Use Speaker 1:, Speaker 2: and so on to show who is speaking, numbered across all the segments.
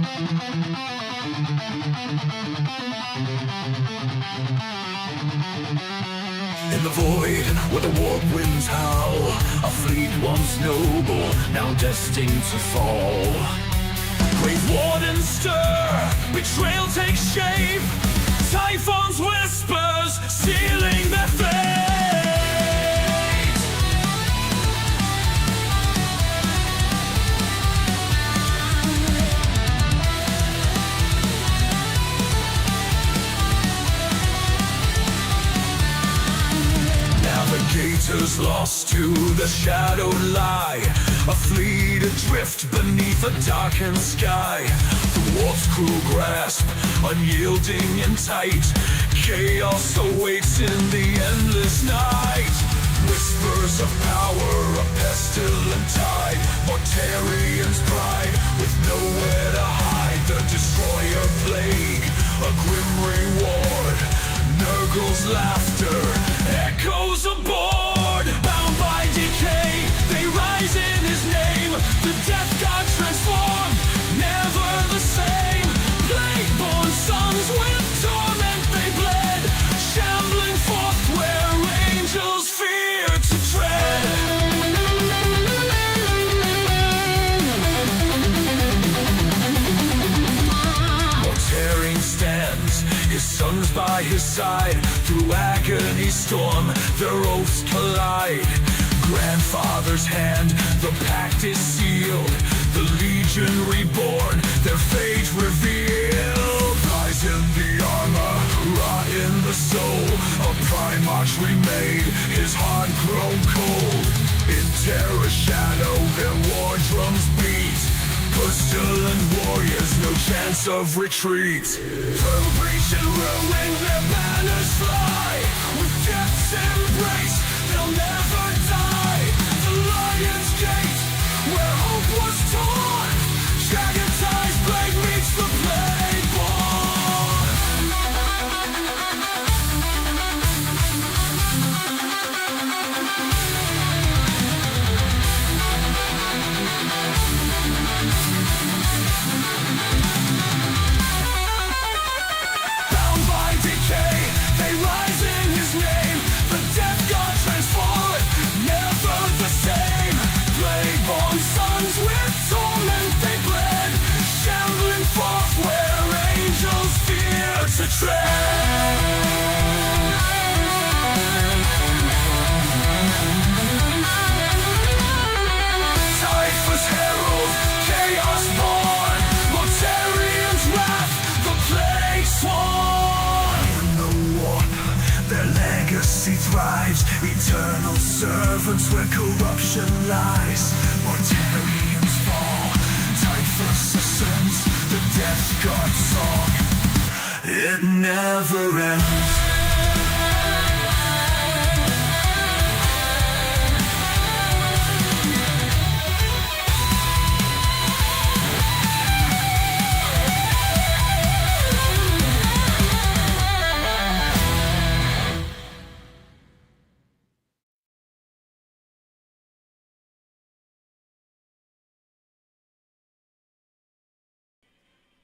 Speaker 1: In the void, where the warp winds howl, a fleet once noble, now destined to fall. Grave wardens stir, betrayal takes shape, Typhon's whispers, sealing their fate. Navigators lost to the shadowed lie, a fleet adrift beneath a darkened sky. The warp's cruel grasp, unyielding and tight, chaos awaits in the endless night. Whispers of power, a pestilent tide, Mortarian's pride, with nowhere to hide. The destroyer plague, a grim reward, Nurgle's laughter echoes aboard. Bound by decay, they rise in his name. The death god transformed, never the same. Plague-born sons with torment they bled, shambling forth where angels fear to tread. Mortarian stands, his sons by his side. Through agony storm, their oaths collide. Grandfather's hand, the pact is sealed. The legion reborn, their fate revealed. Rise in the armor, rot in the soul. A Primarch remade, his heart grown cold. In terror shadow, their war drums beat. Pestilent warriors, no chance of retreat. Through breach and ruin, their banners fly. With death's embrace, they'll never die. The Lion's Gate, where hope was torn. Dragontide's blade meets the Plague-born. Bound by decay, they rise in his name. The death god transformed, never the same. Plague-born sons with torment they bled, shambling forth where angels fear to tread. Typhus herald, chaos born, Mortarian's wrath, the plague sworn. In the warp, their legacy thrives, eternal servants where corruption lies. Mortarians fall, Typhus ascends, the death god song, it never ends.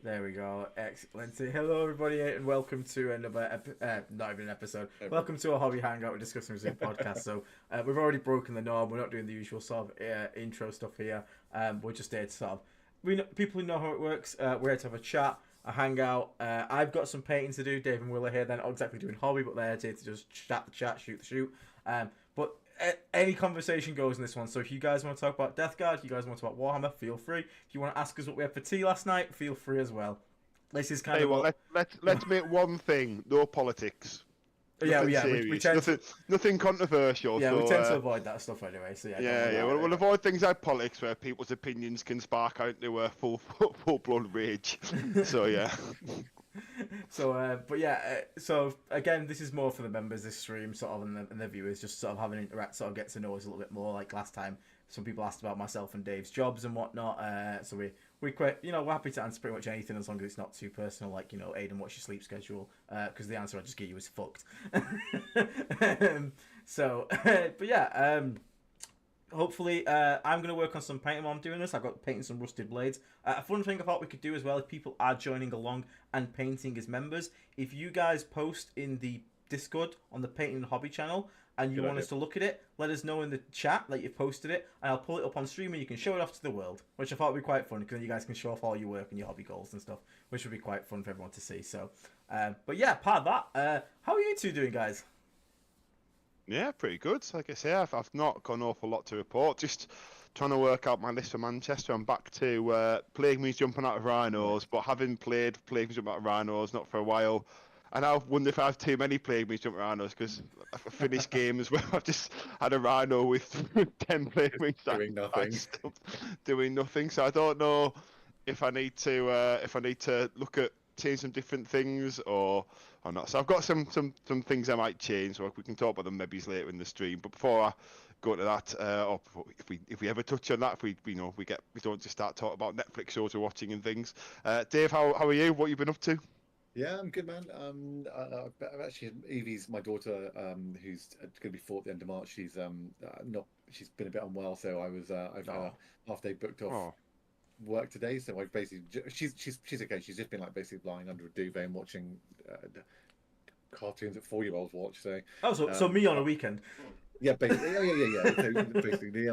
Speaker 2: There we go. Excellent. Hello, everybody, and welcome to another not even an episode. Welcome to a hobby hangout. We're discussing Resume podcast. So we've already broken the norm. We're not doing the usual sort of intro stuff here. We're just here to sort of people who know how it works. We're here to have a chat, a hangout. I've got some painting to do. Dave and Will are here. They're not exactly doing hobby, but they're here to just chat the chat, shoot the shoot. But any conversation goes in this one. So if you guys want to talk about Death Guard, if you guys want to talk about Warhammer, feel free. If you want to ask us what we had for tea last night, feel free as well. This is kind
Speaker 3: Hey,
Speaker 2: of
Speaker 3: well, let's make one thing: no politics.
Speaker 2: Yeah,
Speaker 3: Nothing
Speaker 2: yeah.
Speaker 3: serious.
Speaker 2: We tend
Speaker 3: nothing controversial.
Speaker 2: yeah,
Speaker 3: so,
Speaker 2: we tend to avoid that stuff anyway. So yeah,
Speaker 3: we'll avoid things like politics where people's opinions can spark out into a full blood rage. So yeah.
Speaker 2: So, but yeah, so again, this is more for the members, this stream, sort of, and the viewers, just sort of having an interact, sort of get to know us a little bit more. Like last time, some people asked about myself and Dave's jobs and whatnot. So we're quite, we're happy to answer pretty much anything as long as it's not too personal, like, Aiden, what's your sleep schedule? Because the answer I just give you is fucked. So, but yeah, hopefully, I'm going to work on some painting while I'm doing this. I've got painting some rusted blades. A fun thing I thought we could do as well, if people are joining along and painting as members, if you guys post in the Discord on the Painting and Hobby channel, and you want us to look at it, let us know in the chat that you've posted it, and I'll pull it up on stream and you can show it off to the world, which I thought would be quite fun, because then you guys can show off all your work and your hobby goals and stuff, which would be quite fun for everyone to see. So, but yeah, part of that, how are you two doing, guys?
Speaker 3: Yeah, pretty good. Like I say, I've not got an awful lot to report. Just trying to work out my list for Manchester. I'm back to Plague Me's jumping out of rhinos, but having played Plague Me's jumping out of rhinos not for a while, and I wonder if I have too many Plague Me's jumping rhinos, because I've finished games where I've just had a rhino with 10 Plague Me's
Speaker 4: doing nothing.
Speaker 3: doing nothing. So I don't know if I need to look at change some different things or not. So I've got some things I might change. So we can talk about them maybe later in the stream. But before I go to that, or if we ever touch on that, if we don't just start talking about Netflix shows we're watching and things. Dave, how are you? What have you been up to?
Speaker 4: Yeah, I'm good, man. I've actually, Evie's my daughter, who's going to be 4 at the end of March. She's she's been a bit unwell, so I've had a half day booked off work today. So I've basically, she's okay. She's just been like basically lying under a duvet and watching cartoons that 4-year-olds watch. So
Speaker 2: so me on a weekend.
Speaker 4: Yeah, basically, yeah. So basically,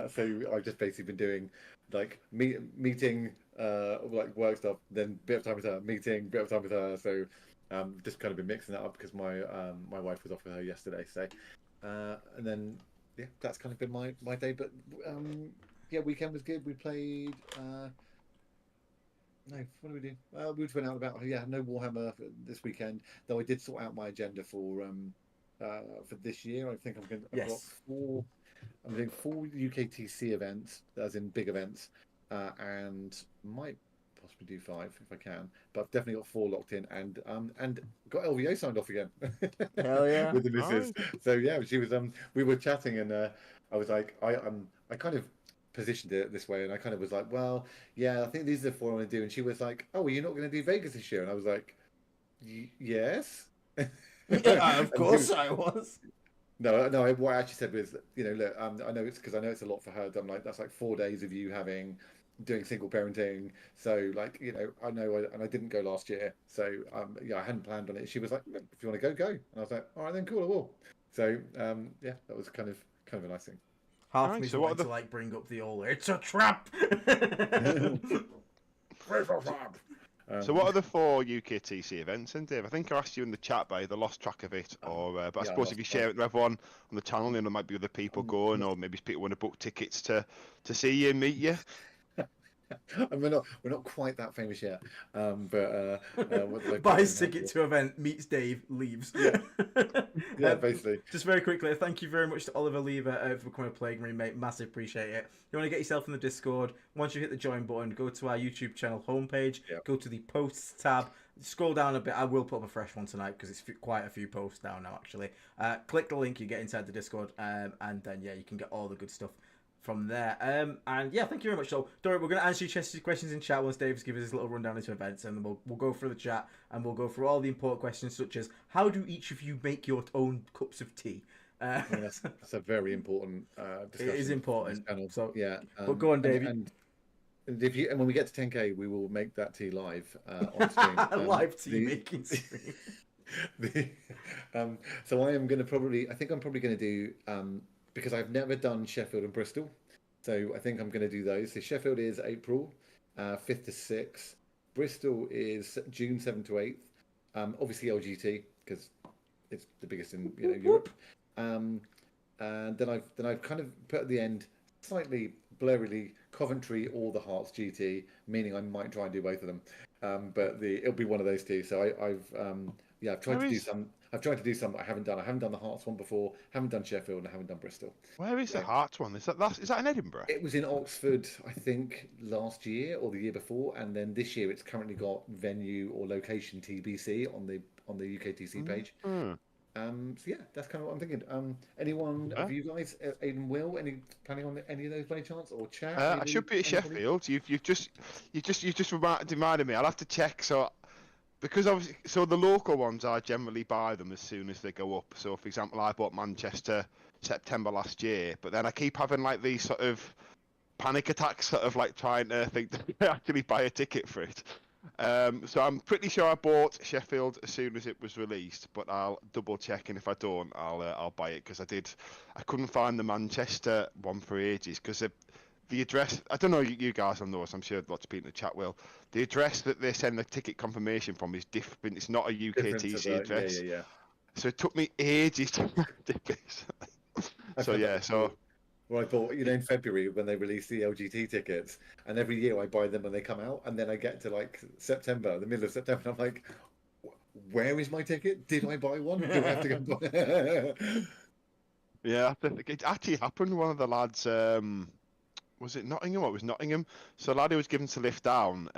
Speaker 4: so I've just basically been doing like meeting, like work stuff, then bit of time with her, meeting, bit of time with her. So just kind of been mixing that up because my wife was off with her yesterday. So and then yeah, that's kind of been my day. But yeah, weekend was good. We played. No, what do we do? We just went out about. Yeah, no Warhammer this weekend. Though I did sort out my agenda for this year. I think I've got 4. I'm doing 4 UKTC events, as in big events, and might possibly do 5 if I can. But I've definitely got 4 locked in, and got LVO signed off again.
Speaker 2: Hell yeah!
Speaker 4: With the missus. So yeah, she was. We were chatting, and I was like, I kind of positioned it this way, and I kind of was like, well, yeah, I think these are the 4 I want to do. And she was like, oh, well, you're not going to do Vegas this year? And I was like, yes.
Speaker 2: Yeah, of course I was.
Speaker 4: No. What I actually said was, look, I know it's a lot for her. I'm like, that's like 4 days of you doing single parenting. So like, I know, and I didn't go last year. So yeah, I hadn't planned on it. She was like, if you want to go. And I was like, all right, then cool, I will. So yeah, that was kind of a nice thing.
Speaker 2: Half me wanted to like bring up the old, it's a trap.
Speaker 3: So what are the 4 UKTC events then, Dave? I think I asked you in the chat, but I either lost track of it, or but I suppose if you share it with everyone on the channel, then there might be other people going, or maybe people want to book tickets to see you and meet you.
Speaker 4: And we're not quite that famous yet, but
Speaker 2: buys ticket to event, meets Dave, leaves.
Speaker 4: Yeah, basically.
Speaker 2: Just very quickly, thank you very much to Oliver Lever for becoming a Plague Marine, mate. Massive appreciate it. You want to get yourself in the Discord? Once you hit the join button, go to our YouTube channel homepage. Go to the posts tab. Scroll down a bit. I will put up a fresh one tonight because it's quite a few posts down now. Actually, click the link, you get inside the Discord, and then yeah, you can get all the good stuff from there. And yeah, thank you very much. So, Dory, we're going to answer your questions in chat once Dave's given us his little rundown into events, and then we'll go through the chat, and we'll go through all the important questions, such as how do each of you make your own cups of tea?
Speaker 4: That's a very important discussion.
Speaker 2: It is important. So
Speaker 4: yeah,
Speaker 2: but go on, Dave.
Speaker 4: And when we get to 10K, we will make that tea live on stream.
Speaker 2: Live tea making stream.
Speaker 4: So I'm probably going to do. Because I've never done Sheffield and Bristol. So I think I'm going to do those. So Sheffield is April 5th to 6th. Bristol is June 7th to 8th. Obviously LGT, because it's the biggest in Europe. And then I've kind of put at the end, slightly blurrily, Coventry or the Hearts GT, meaning I might try and do both of them. But it'll be one of those two. So I've tried to do some. I've tried to do some that I haven't done. I haven't done the Hearts one before. Haven't done Sheffield, and I haven't done Bristol.
Speaker 3: Where is the Hearts one? Is that in Edinburgh?
Speaker 4: It was in Oxford, I think, last year or the year before, and then this year it's currently got venue or location TBC on the UKTC page. So yeah, that's kind of what I'm thinking. Anyone of you guys, Aidan, Will, planning on any of those by any chance, or chat?
Speaker 3: I should be at Sheffield. You've just reminded me. I'll have to check. Because obviously, so the local ones, I generally buy them as soon as they go up. So, for example, I bought Manchester September last year, but then I keep having like these sort of panic attacks, sort of like trying to think to actually buy a ticket for it. So I'm pretty sure I bought Sheffield as soon as it was released, but I'll double check, and if I don't, I'll buy it, because I couldn't find the Manchester one for ages, because the address, I don't know, you guys will know this, I'm sure lots of people in the chat will. The address that they send the ticket confirmation from is different. It's not a UKTC address.
Speaker 4: Yeah.
Speaker 3: So it took me ages to find this. So yeah, so.
Speaker 4: Well, I bought, in February when they released the LGT tickets, and every year I buy them when they come out, and then I get to like September, the middle of September, and I'm like, where is my ticket? Did I buy one? Do I have to go buy?
Speaker 3: Yeah, it actually happened. One of the lads, was it Nottingham? It was Nottingham. So a lad who was given to lift down,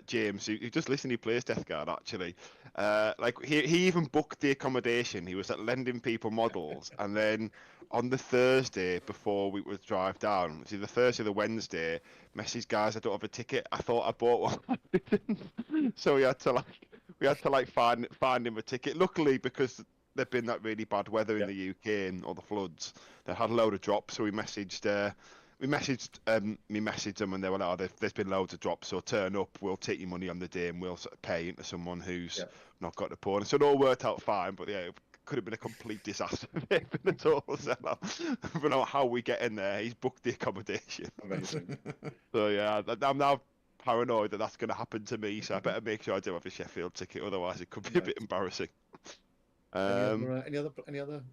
Speaker 3: James, who just listened, he plays Death Guard actually. Like he even booked the accommodation. He was at lending people models, and then on the Thursday before we would drive down, was either Thursday or the Wednesday, message guys, I don't have a ticket. I thought I bought one. So we had to find him a ticket. Luckily, because there'd been that really bad weather in the UK and all the floods, they had a load of drops. So we messaged them, and they were like, there's been loads of drops, so turn up, we'll take your money on the day, and we'll sort of pay into someone who's not got the porn. So it all worked out fine, but yeah, it could have been a complete disaster. It's been a total sellout. I don't know how we get in there. He's booked the accommodation.
Speaker 4: Amazing.
Speaker 3: So yeah, I'm now paranoid that that's going to happen to me, so I better make sure I do have a Sheffield ticket, otherwise it could be a bit embarrassing.
Speaker 4: Any other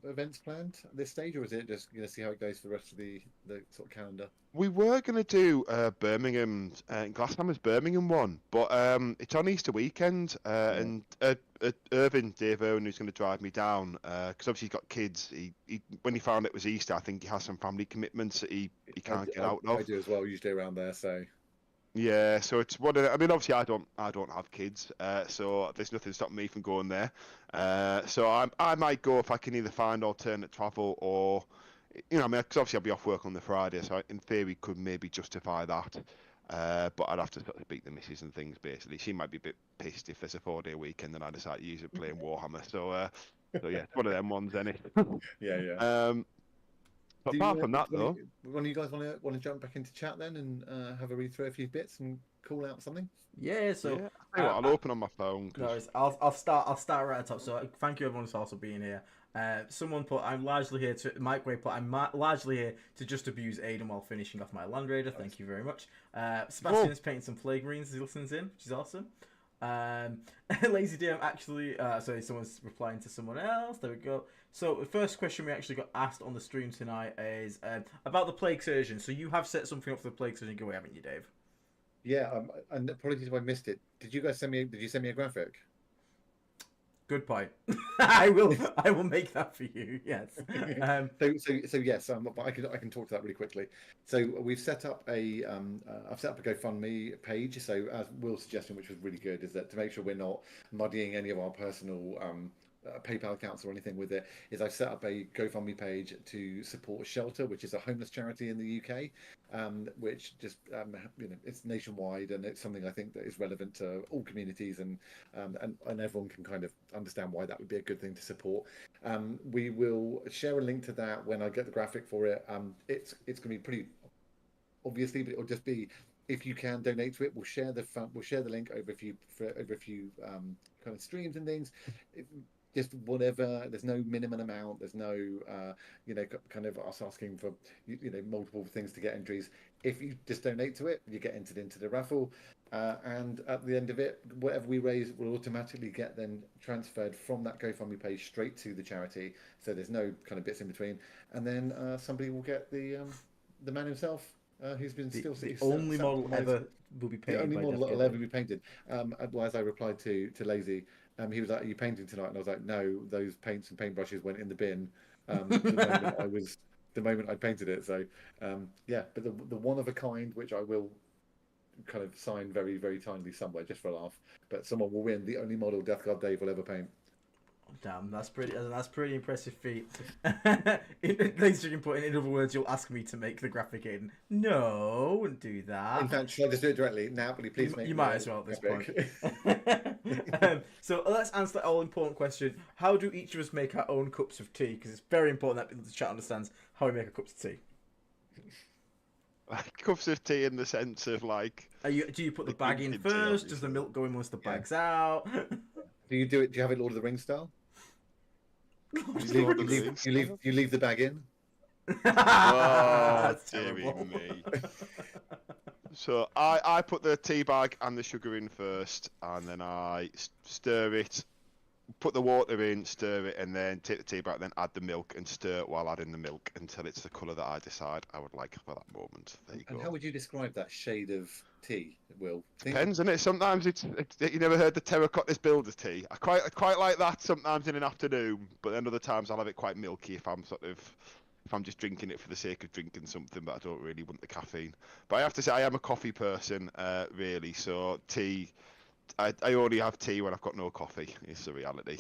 Speaker 4: events planned at this stage, or is it just see how it goes for the rest of the sort of calendar?
Speaker 3: We were going to do Birmingham, Glasshammer's Birmingham one, but it's on Easter weekend, and Irvin, Dave Owen, who's going to drive me down, because obviously he's got kids. He when he found it was Easter, I think he has some family commitments that he can't get out of. I
Speaker 4: do as well, usually around there, so.
Speaker 3: Yeah, so it's one of the, I mean, obviously I don't have kids, so there's nothing stopping me from going there. So I might go if I can either find alternate travel, or, I mean, because obviously I'll be off work on the Friday, so in theory could maybe justify that. But I'd have to sort of speak to the missus and things, basically. She might be a bit pissed if there's a 4-day weekend and I decide to use it playing Warhammer. So yeah, it's one of them ones, isn't it?
Speaker 4: Yeah.
Speaker 3: But apart from that, though,
Speaker 4: one of you guys want to jump back into chat then and have a read through a few bits and call out something?
Speaker 2: Yeah. So
Speaker 3: I'll open on my phone.
Speaker 2: No, I'll start right at the top. So thank you everyone for also being here. Someone put, I'm largely here to Mike Way put, I'm largely here to just abuse Aiden while finishing off my Land Raider. Thank you very much. Sebastian is painting some Plague Marines as he listens in, which is awesome. Lazy DM actually, sorry, someone's replying to someone else. There we go. So the first question we actually got asked on the stream tonight is about the Plague Surgeon. So you have set something up for the Plague Surgeon giveaway, haven't you, Dave?
Speaker 4: Yeah, and apologies if I missed it. Did you send me a graphic?
Speaker 2: Good point. I will make that for you. Yes.
Speaker 4: So yes, but I can talk to that really quickly. So we've set up I've set up a GoFundMe page. So as Will's suggestion, which was really good, is that to make sure we're not muddying any of our personal PayPal accounts or anything with it, is I've set up a GoFundMe page to support Shelter, which is a homeless charity in the UK, which just it's nationwide, and it's something I think that is relevant to all communities, and everyone can kind of understand why that would be a good thing to support. We will share a link to that when I get the graphic for it. It's going to be pretty obviously, but it'll just be, if you can donate to it, we'll share the link over a few kind of streams and things. Just whatever. There's no minimum amount. There's no, kind of us asking for, multiple things to get entries. If you just donate to it, you get entered into the raffle, and at the end of it, whatever we raise will automatically get then transferred from that GoFundMe page straight to the charity. So there's no kind of bits in between, and then somebody will get the man himself. Who's been the
Speaker 2: only model ever will be painted.
Speaker 4: The only model that will ever be painted. As I replied to Lazy, he was like, "Are you painting tonight?" And I was like, "No, those paints and paintbrushes went in the bin the moment I painted it." So but the one of a kind, which I will kind of sign very, very tiny somewhere just for a laugh, but someone will win the only model Death Guard Dave will ever paint.
Speaker 2: Damn, that's pretty impressive feat. Ladies and gentlemen, in other words, you'll ask me to make the graphic, Aiden. No, wouldn't do that.
Speaker 4: In fact, should I just do it directly? Now, will you please make
Speaker 2: You might as well at this point. So let's answer that all-important question. How do each of us make our own cups of tea? Because it's very important that people in the chat understands how we make a cup of tea.
Speaker 3: Like cups of tea in the sense of like.
Speaker 2: Do you put the bag in
Speaker 3: drinking tea,
Speaker 2: first? Does the
Speaker 3: obviously.
Speaker 2: milk go in once the bag's out?
Speaker 4: Do you do it? Do you have it Lord of the Rings style?
Speaker 3: Lord of the Rings
Speaker 4: You leave the bag in.
Speaker 3: Oh,
Speaker 2: That's
Speaker 3: dearie
Speaker 2: terrible.
Speaker 3: me. So I put the tea bag and the sugar in first, and then I stir it, put the water in, stir it, and then take the tea bag, then add the milk and stir it while adding the milk until it's the colour that I decide I would like for that moment. There you
Speaker 4: And
Speaker 3: go.
Speaker 4: how would you describe that shade of tea, Will?
Speaker 3: Depends, isn't it? Sometimes it's you never heard the terracotta's builder's tea. I quite like that sometimes in an afternoon, but then other times I'll have it quite milky if I'm just drinking it for the sake of drinking something, but I don't really want the caffeine. But I have to say, I am a coffee person, really. So tea, I only have tea when I've got no coffee. It's the reality.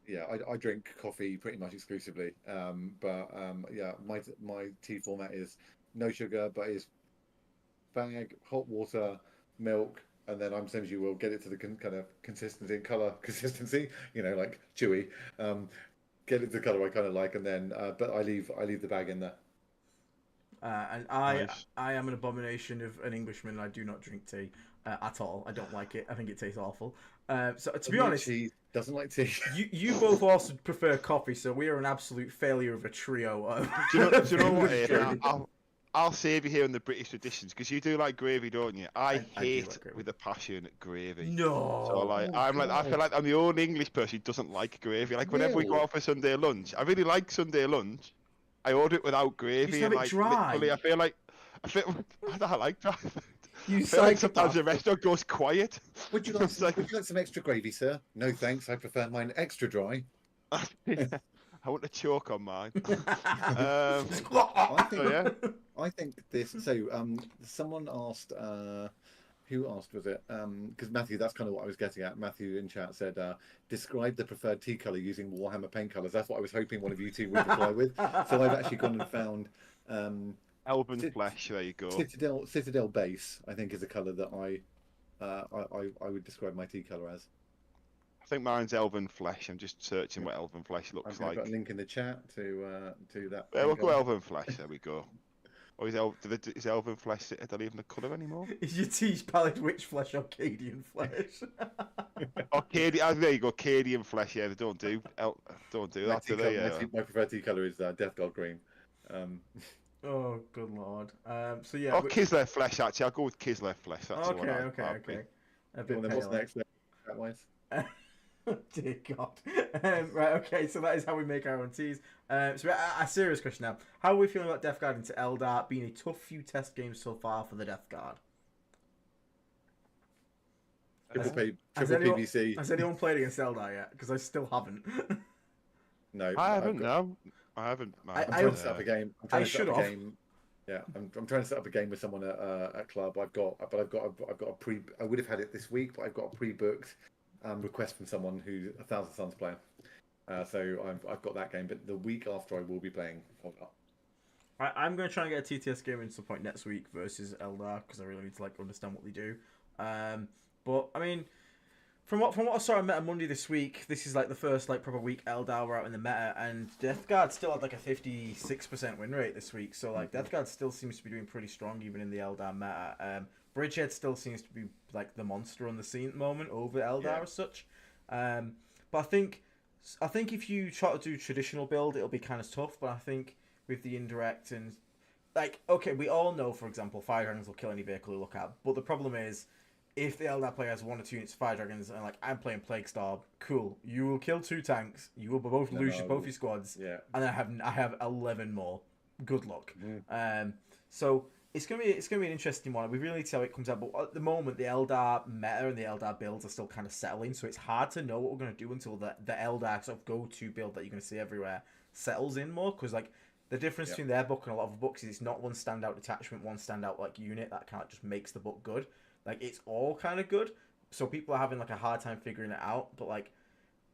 Speaker 4: Yeah, I drink coffee pretty much exclusively. Yeah, my tea format is no sugar, but is bag, hot water, milk, and then I'm same as you will get it to the kind of consistency and color consistency. Like chewy. Get it to the color I kind of like, and then but I leave the bag in there.
Speaker 2: And
Speaker 3: Nice.
Speaker 2: I am an abomination of an Englishman. I do not drink tea at all. I don't like it. I think it tastes awful. So to be honest,
Speaker 4: She doesn't like tea.
Speaker 2: you both also prefer coffee, so we are an absolute failure of a trio.
Speaker 3: Do you know what? Ian? I'll save you here in the British traditions because you do like gravy, don't you? I
Speaker 2: do
Speaker 3: hate
Speaker 2: like gravy.
Speaker 3: with a passion gravy.
Speaker 2: No.
Speaker 3: So like, I feel like I'm the only English person who doesn't like gravy. Like whenever we go
Speaker 4: Really?
Speaker 3: out for Sunday lunch, I really like Sunday lunch. I order it without gravy.
Speaker 2: You have
Speaker 3: and
Speaker 2: it
Speaker 3: like,
Speaker 2: dry.
Speaker 3: literally, I like dry food.
Speaker 2: You
Speaker 3: I feel like
Speaker 2: psychopath.
Speaker 3: sometimes the restaurant goes quiet.
Speaker 4: Would you like some extra gravy, sir? No, thanks. I prefer mine extra dry.
Speaker 3: I want to choke on mine.
Speaker 4: I think,
Speaker 3: So yeah.
Speaker 4: I think this. So, someone asked. Who asked was it? Because Matthew, that's kind of what I was getting at. Matthew in chat said, "Describe the preferred tea color using Warhammer paint colors." That's what I was hoping one of you two would reply with. So I've actually gone and found
Speaker 3: Elven flesh. There you go.
Speaker 4: Citadel base. I think is a color that I would describe my tea color as.
Speaker 3: I think mine's elven flesh. I'm just searching what elven flesh looks
Speaker 4: I've
Speaker 3: like.
Speaker 4: got a link in the chat to that.
Speaker 3: Yeah, we'll
Speaker 4: paint
Speaker 3: go
Speaker 4: colour.
Speaker 3: elven flesh. There we go. Or is elven flesh? Are they even the colour anymore?
Speaker 2: Is your tea's pallid witch flesh or Cadian flesh?
Speaker 3: There you go. Cadian flesh. Yeah, they don't do that, do they? Yeah.
Speaker 4: My preferred tea color is Death Guard green.
Speaker 2: Oh, good lord. So yeah.
Speaker 3: Or Kislev flesh. Actually, I'll go with Kislev flesh. That's the one.
Speaker 2: Okay. A bit
Speaker 4: What's
Speaker 2: paler.
Speaker 4: next? Wise.
Speaker 2: Dear God. Right, okay, so that is how we make our own teas. So a serious question now. How are we feeling about Death Guard into Eldar being a tough few test games so far for the Death Guard?
Speaker 4: Triple
Speaker 2: Has anyone,
Speaker 4: PVC.
Speaker 2: has anyone played against Eldar yet? Because I still haven't.
Speaker 4: No,
Speaker 3: I haven't. No, I haven't.
Speaker 2: I-
Speaker 4: I'm trying to set up a game. I'm trying
Speaker 2: I
Speaker 4: to set up
Speaker 2: should
Speaker 4: a
Speaker 2: have.
Speaker 4: game. Yeah, I'm trying to set up a game with someone at club. I've got a pre. I would have had it this week, but I've got a pre-booked request from someone who's a Thousand Suns player. So I've got that game, but the week after I will be playing Eldar.
Speaker 2: I'm going to try and get a TTS game in some point next week versus Eldar because I really need to understand what they do. But I mean, from what I saw on Meta Monday this week, this is the first proper week Eldar were out in the meta, and Death Guard still had a 56% win rate this week. So Death Guard still seems to be doing pretty strong even in the Eldar meta. Bridgehead still seems to be the monster on the scene at the moment over Eldar as such. But I think if you try to do traditional build, it'll be kind of tough. But I think with the indirect and okay, we all know, for example, Fire Dragons will kill any vehicle you look at. But the problem is, if the Eldar player has 1 or 2 units of Fire Dragons and I'm playing Plague Storm, cool, you will kill 2 tanks, you will both lose both your squads, and I have 11 more. Good luck. So it's gonna be an interesting one. We really need to see how it comes out. But at the moment, the Eldar meta and the Eldar builds are still kind of settling, so it's hard to know what we're gonna do until the Eldar sort of go-to build that you're gonna see everywhere settles in more. Because the difference between their book and a lot of the books is it's not one standout detachment, one standout unit that kind of just makes the book good. It's all kind of good, so people are having a hard time figuring it out. But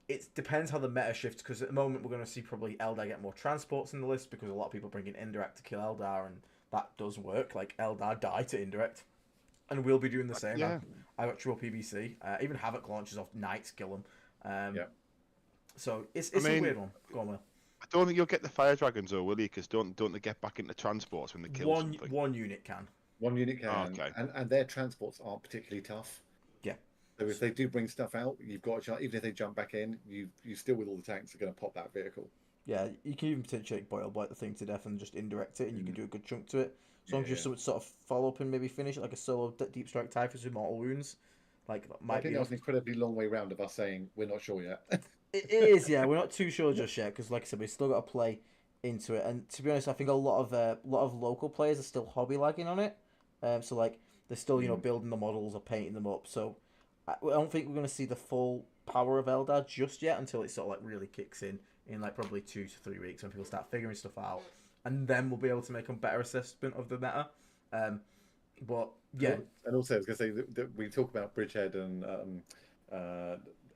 Speaker 2: it depends how the meta shifts, because at the moment we're going to see probably Eldar get more transports in the list because a lot of people bring in indirect to kill Eldar, and that does work. Eldar die to indirect, and we'll be doing the same.
Speaker 3: Yeah.
Speaker 2: I got triple PBC. Even Havoc launches off Knights kill them.
Speaker 4: Yeah.
Speaker 2: So it's
Speaker 3: I
Speaker 2: a
Speaker 3: mean,
Speaker 2: weird one. Go on, Will.
Speaker 3: I don't think you'll get the fire dragons, though, will you? Because don't they get back into transports when they kill something?
Speaker 2: One unit can.
Speaker 4: One unit can,
Speaker 3: Oh, okay.
Speaker 4: and their transports aren't particularly tough.
Speaker 2: Yeah.
Speaker 4: So if they do bring stuff out, you've got a chance. Even if they jump back in, you still with all the tanks are going to pop that vehicle.
Speaker 2: Yeah, you can even potentially boil blight the thing to death and just indirect it, and you can do a good chunk to it. As long as you sort of follow up and maybe finish it like a solo deep strike typhus with mortal wounds, like that might
Speaker 4: I think
Speaker 2: be.
Speaker 4: that was an incredibly long way round of us saying we're not sure yet.
Speaker 2: It is, yeah. We're not too sure just yet because, like I said, we've still got to play into it. And to be honest, I think a lot of local players are still hobby lagging on it. So like they're still building the models or painting them up. So I don't think we're going to see the full power of Eldar just yet until it sort of like really kicks in like probably 2 to 3 weeks when people start figuring stuff out, and then we'll be able to make a better assessment of the meta. But yeah,
Speaker 4: and also I was going to say that we talk about Bridgehead and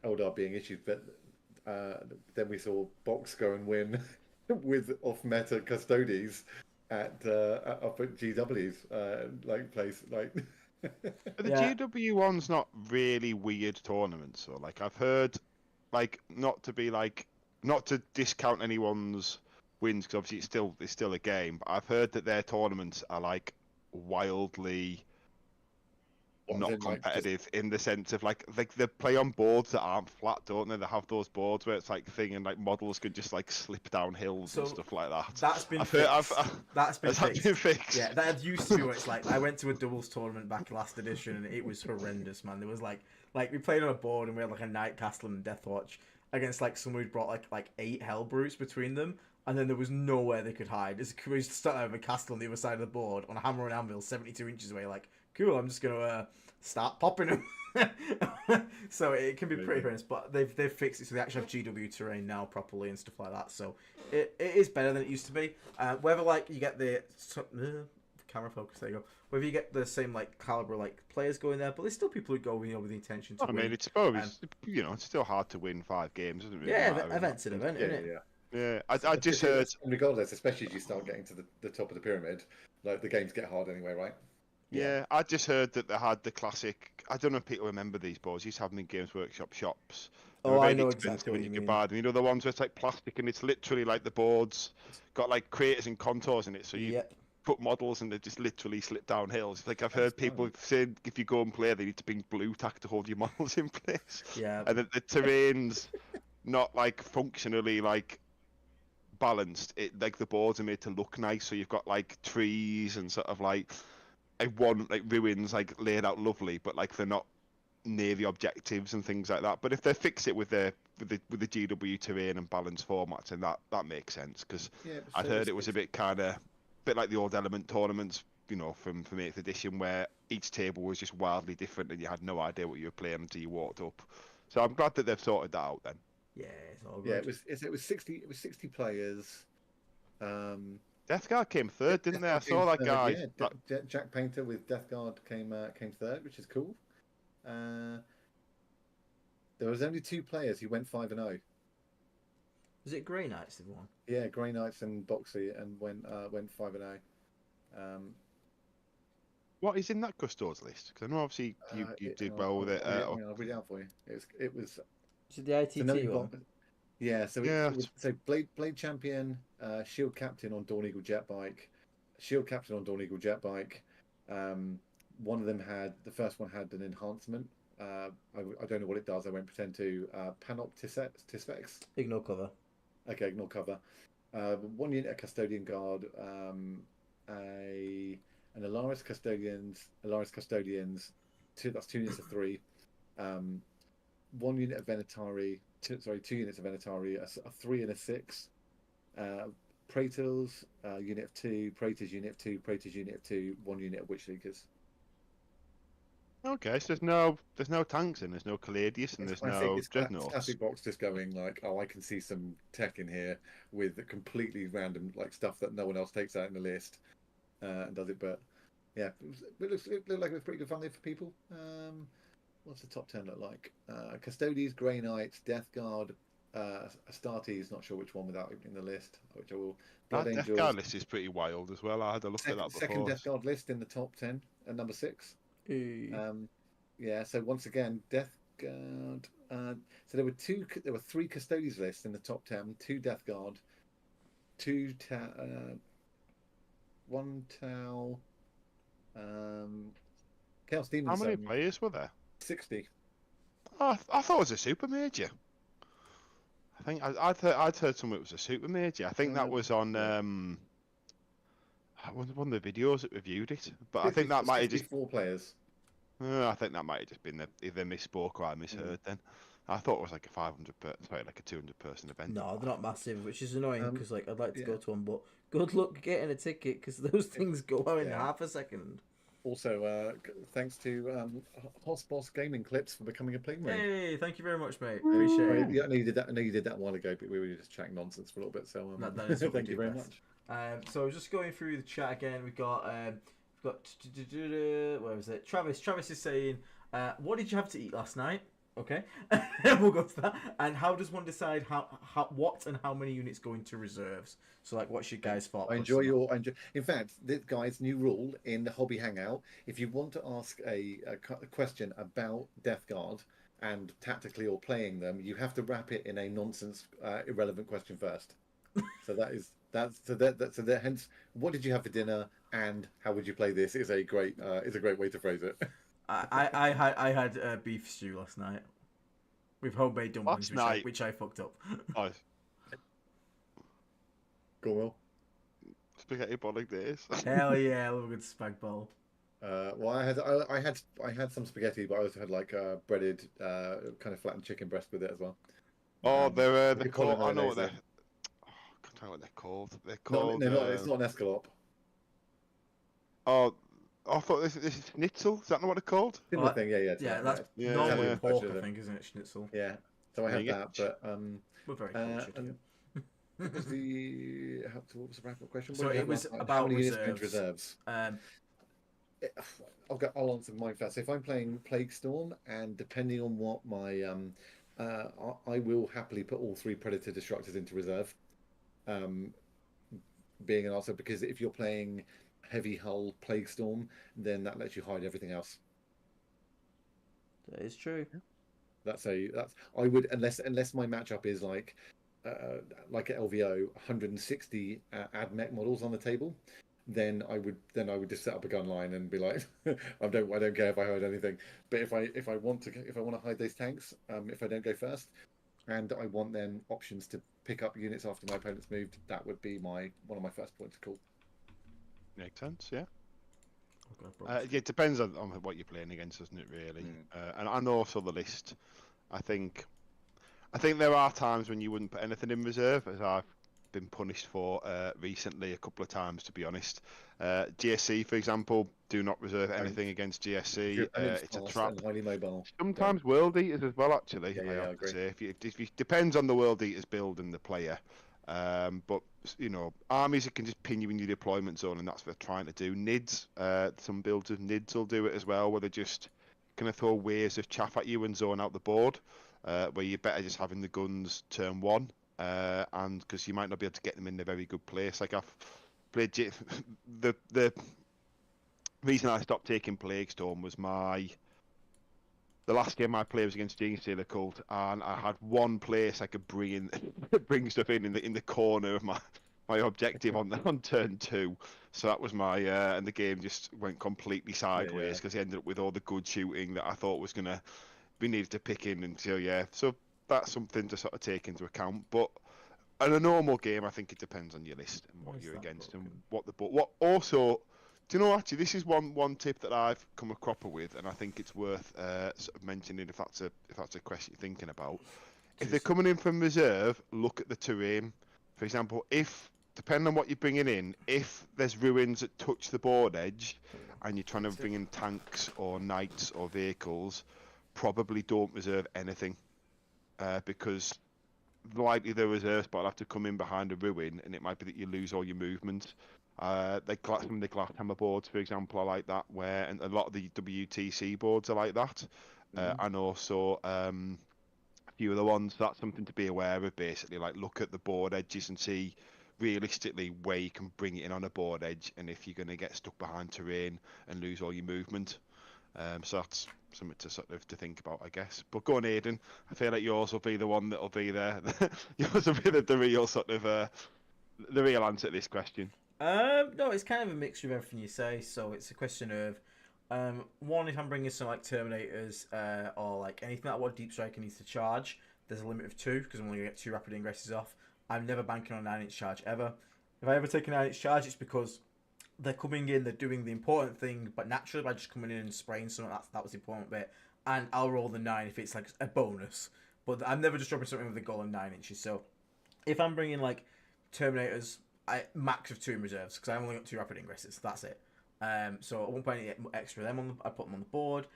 Speaker 4: Eldar being issues, but then we saw Box go and win with off-meta Custodes up at GW's place like.
Speaker 3: But the GW one's not really weird tournaments, so like I've heard, like not to discount anyone's wins because obviously it's still a game, but I've heard that their tournaments are like wildly not competitive in the sense of like they play on boards that aren't flat, don't they? They have those boards where it's like thing and like models could just like slip down hills and stuff like that.
Speaker 2: That's been fixed. Yeah, that used to be what it's like. I went to a doubles tournament back last edition and it was horrendous, man. There was like we played on a board and we had like a Night Castle and Deathwatch against like someone who'd brought like 8 Hell Brutes between them, and then there was nowhere they could hide. We just started over a castle on the other side of the board on a hammer and anvil 72 inches away, like cool, I'm just gonna start popping them. So it can be pretty horrendous, but they've fixed it so they actually have GW terrain now properly and stuff like that. So it is better than it used to be. Whether like you get the camera focus, there you go. Whether you get the same like caliber like players going there, but there's still people who go with the intention to win.
Speaker 3: I mean, it's always it's still hard to win 5 games, isn't it? Really
Speaker 2: Event's an event, isn't it?
Speaker 3: Yeah, I just heard.
Speaker 4: Regardless, especially as you start getting to the top of the pyramid, like the games get hard anyway, right?
Speaker 3: Yeah, I just heard that they had the classic. I don't know if people remember these boards. You used to have them in Games Workshop shops.
Speaker 2: Oh, I know exactly what you mean.
Speaker 3: Buy them. You know the ones where it's like plastic and it's literally like the boards got like craters and contours in it, so you put models and they just literally slip down hills. Like I've heard people say if you go and play, they need to bring blue tack to hold your models in place.
Speaker 2: Yeah,
Speaker 3: and the terrain's not like functionally like balanced. It like the boards are made to look nice, so you've got like trees and sort of like ruins like laid out lovely, but like they're not near the objectives and things like that. But if they fix it with the GW terrain and balance formats, and that makes sense because I'd heard it was a bit like the old Element tournaments, from 8th edition where each table was just wildly different and you had no idea what you were playing until you walked up. So I'm glad that they've sorted that out then.
Speaker 2: Yeah, it's all good.
Speaker 4: Yeah, it was 60 players.
Speaker 3: Death Guard came third, didn't they? I saw that guy.
Speaker 4: Yeah, Jack Painter with Death Guard came third, which is cool. There was only 2 players who went 5-0.
Speaker 2: Was it Grey Knights that won?
Speaker 4: Yeah, Grey Knights and Boxy and went 5-0.
Speaker 3: What is in that Custodes list? Because I know obviously you did well with it.
Speaker 4: I'll read it out for you. It was.
Speaker 2: Is it the ITT one?
Speaker 4: Yeah, so Blade Champion, Shield Captain on Dawn Eagle Jet Bike, Shield Captain on Dawn Eagle Jet Bike. One of them the first one had an enhancement. I don't know what it does. I won't pretend to. Panoptisvex.
Speaker 2: Ignore cover.
Speaker 4: Okay, ignore cover. 1 unit of Custodian Guard, an Alaris Custodians. That's 2 units of 3. 1 unit of Venatari. 2 units of Venatari, a 3 and a 6. Praetors, unit of 2. Praetors, unit of 2. Praetors, unit of 2. 1 unit of Witchleakers.
Speaker 3: Okay, so there's no tanks and there's no Caladius and there's no Dreadnoughts.
Speaker 4: Classic Box just going like, I can see some tech in here with completely random like stuff that no one else takes out in the list and does it. But yeah, it looked like it was pretty good fun there for people. What's the top 10 look like? Custodes, Grey Knights, Death Guard, Astartes, not sure which one without opening the list, which I will.
Speaker 3: That Death Guard list is pretty wild as well. I had a look at that before.
Speaker 4: Second Death Guard list in the top 10 at number 6. Yeah. So once again, Death Guard. So there were three Custodes lists in the top 10. Two Death Guard, one Tau. Chaos
Speaker 3: How
Speaker 4: Demon
Speaker 3: many
Speaker 4: Zone
Speaker 3: players were there?
Speaker 4: 60.
Speaker 3: Oh, I thought it was a super major. I think I'd heard something it was a super major. I think that was on
Speaker 4: Yeah.
Speaker 3: one of the videos that reviewed it. But I
Speaker 4: 50,
Speaker 3: think that might have just
Speaker 4: 54 players.
Speaker 3: I think that might have just been either misspoke or I misheard. Then I thought it was like a 200 person event.
Speaker 2: No, they're not massive, which is annoying because like I'd like to
Speaker 4: Yeah.
Speaker 2: go to one, but good luck getting a ticket because those things go out in
Speaker 4: Yeah.
Speaker 2: half a second.
Speaker 4: Also, thanks to Boss Gaming Clips for becoming a playing ring.
Speaker 2: Hey, thank you very much, mate. Appreciate it.
Speaker 4: Yeah, I know you did that. I know you did that a while ago, but we were just chatting nonsense for a little bit. So
Speaker 2: That is what we
Speaker 4: thank
Speaker 2: do
Speaker 4: you very
Speaker 2: best.
Speaker 4: much.
Speaker 2: So just going through the chat again, we've got where was it? Travis. Travis is saying, "What did you have to eat last night?" Okay, we'll go to that. And how does one decide what and how many units go into reserves? So like, what's your guys' thought?
Speaker 4: I enjoy. In fact, this guys' new rule in the Hobby Hangout: if you want to ask a question about Death Guard and tactically or playing them, you have to wrap it in a nonsense, irrelevant question first. So hence, what did you have for dinner and how would you play this? Is a great way to phrase it.
Speaker 2: I had beef stew last night with homemade dumplings, which I fucked up.
Speaker 3: Oh,
Speaker 4: Go well.
Speaker 3: spaghetti bolognese.
Speaker 2: Hell yeah, I love a good spag bowl.
Speaker 4: Well, I had some spaghetti, but I also had like breaded, kind of flattened chicken breast with it as well.
Speaker 3: Oh, they're
Speaker 4: call
Speaker 3: called.
Speaker 4: it
Speaker 3: I know
Speaker 4: mayonnaise,
Speaker 3: what they're.
Speaker 4: though.
Speaker 3: I can't tell what they're called. They're
Speaker 4: No,
Speaker 3: called.
Speaker 4: no, it's not an escalope.
Speaker 3: Oh, I thought this is schnitzel. Is that not what they're called?
Speaker 4: Similar thing, yeah.
Speaker 2: Yeah, that's
Speaker 3: Yeah,
Speaker 2: normally
Speaker 3: yeah.
Speaker 2: pork,
Speaker 4: Version
Speaker 2: I
Speaker 4: of it.
Speaker 2: think, isn't it? Schnitzel.
Speaker 4: Yeah. So I had
Speaker 3: Yeah.
Speaker 4: that, but
Speaker 2: We're very cultured here.
Speaker 4: what was what was the wrap-up question?
Speaker 2: So
Speaker 4: What did you
Speaker 2: it
Speaker 4: have
Speaker 2: was
Speaker 4: last night?
Speaker 2: about
Speaker 4: how many units go into
Speaker 2: reserves.
Speaker 4: reserves? I'll answer mine first. So if I'm playing Plague Storm, and depending on what my I will happily put all three Predator Destructors into reserve. Being an answer, because if you're playing heavy hull Plague Storm, then that lets you hide everything else.
Speaker 2: That is true.
Speaker 4: I would, unless my matchup is like at LVO 160 ad mech models on the table, then I would just set up a gun line and be like, I don't care if I hide anything. But if I want to hide those tanks, if I don't go first, and I want then options to pick up units after my opponent's moved, that would be one of my first points of call.
Speaker 3: Makes sense, yeah.
Speaker 2: Okay,
Speaker 3: It depends on what you're playing against, doesn't it? Really. And also the list. I think there are times when you wouldn't put anything in reserve, as I've been punished for recently a couple of times, to be honest. GSC, for example, do not reserve anything against GSC. It's a trap.
Speaker 4: And highly mobile.
Speaker 3: Sometimes World Eaters as well, actually.
Speaker 4: Yeah,
Speaker 3: I
Speaker 4: I
Speaker 3: have to
Speaker 4: agree.
Speaker 3: say. If you depends on the World Eaters build and the player. But armies that can just pin you in your deployment zone, and that's what they're trying to do. NIDs, some builds of NIDs will do it as well, where they're just gonna throw waves of chaff at you and zone out the board. Where you're better just having the guns turn one, and because you might not be able to get them in a very good place. Like I've played the reason I stopped taking Plague Storm was the last game I played was against Genestealer Cult, and I had one place I could bring stuff in the corner of my objective on turn 2. So that was my and the game just went completely sideways because he ended up with all the good shooting that I thought was gonna be needed to pick in, and so that's something to sort of take into account. But in a normal game, I think it depends on your list and what you're against and what also. Do you know, actually, this is one tip that I've come a cropper with, and I think it's worth sort of mentioning if that's a question you're thinking about. If they're coming in from reserve, look at the terrain. For example, depending on what you're bringing in, if there's ruins that touch the board edge, and you're trying to bring in tanks or knights or vehicles, probably don't reserve anything, because likely the reserve spot will have to come in behind a ruin, and it might be that you lose all your movement. Some of the Glasshammer boards, for example, are like that, and a lot of the WTC boards are like that, and also a few of the ones. That's something to be aware of. Basically, like look at the board edges and see realistically where you can bring it in on a board edge, and if you're going to get stuck behind terrain and lose all your movement. So that's something to sort of to think about, I guess. But go on, Aidan. I feel like yours will be the one that'll be there. Yours will be the real sort of the real answer to this question.
Speaker 2: No, it's kind of a mixture of everything you say. So it's a question of, one, if I'm bringing some like Terminators, or like anything that what Deep Striker needs to charge, there's a limit of 2 because I'm only gonna get 2 rapid ingresses off. I'm never banking on 9-inch charge ever. If I ever take a 9-inch charge, it's because they're coming in, they're doing the important thing, but naturally by just coming in and spraying something, that was the important bit. And I'll roll the 9 if it's like a bonus. But I'm never just dropping something with a goal on 9 inches. So if I'm bringing like Terminators, max of 2 in reserves because I've only got 2 rapid ingresses. That's it. So I won't put any extra of them I put them on the board.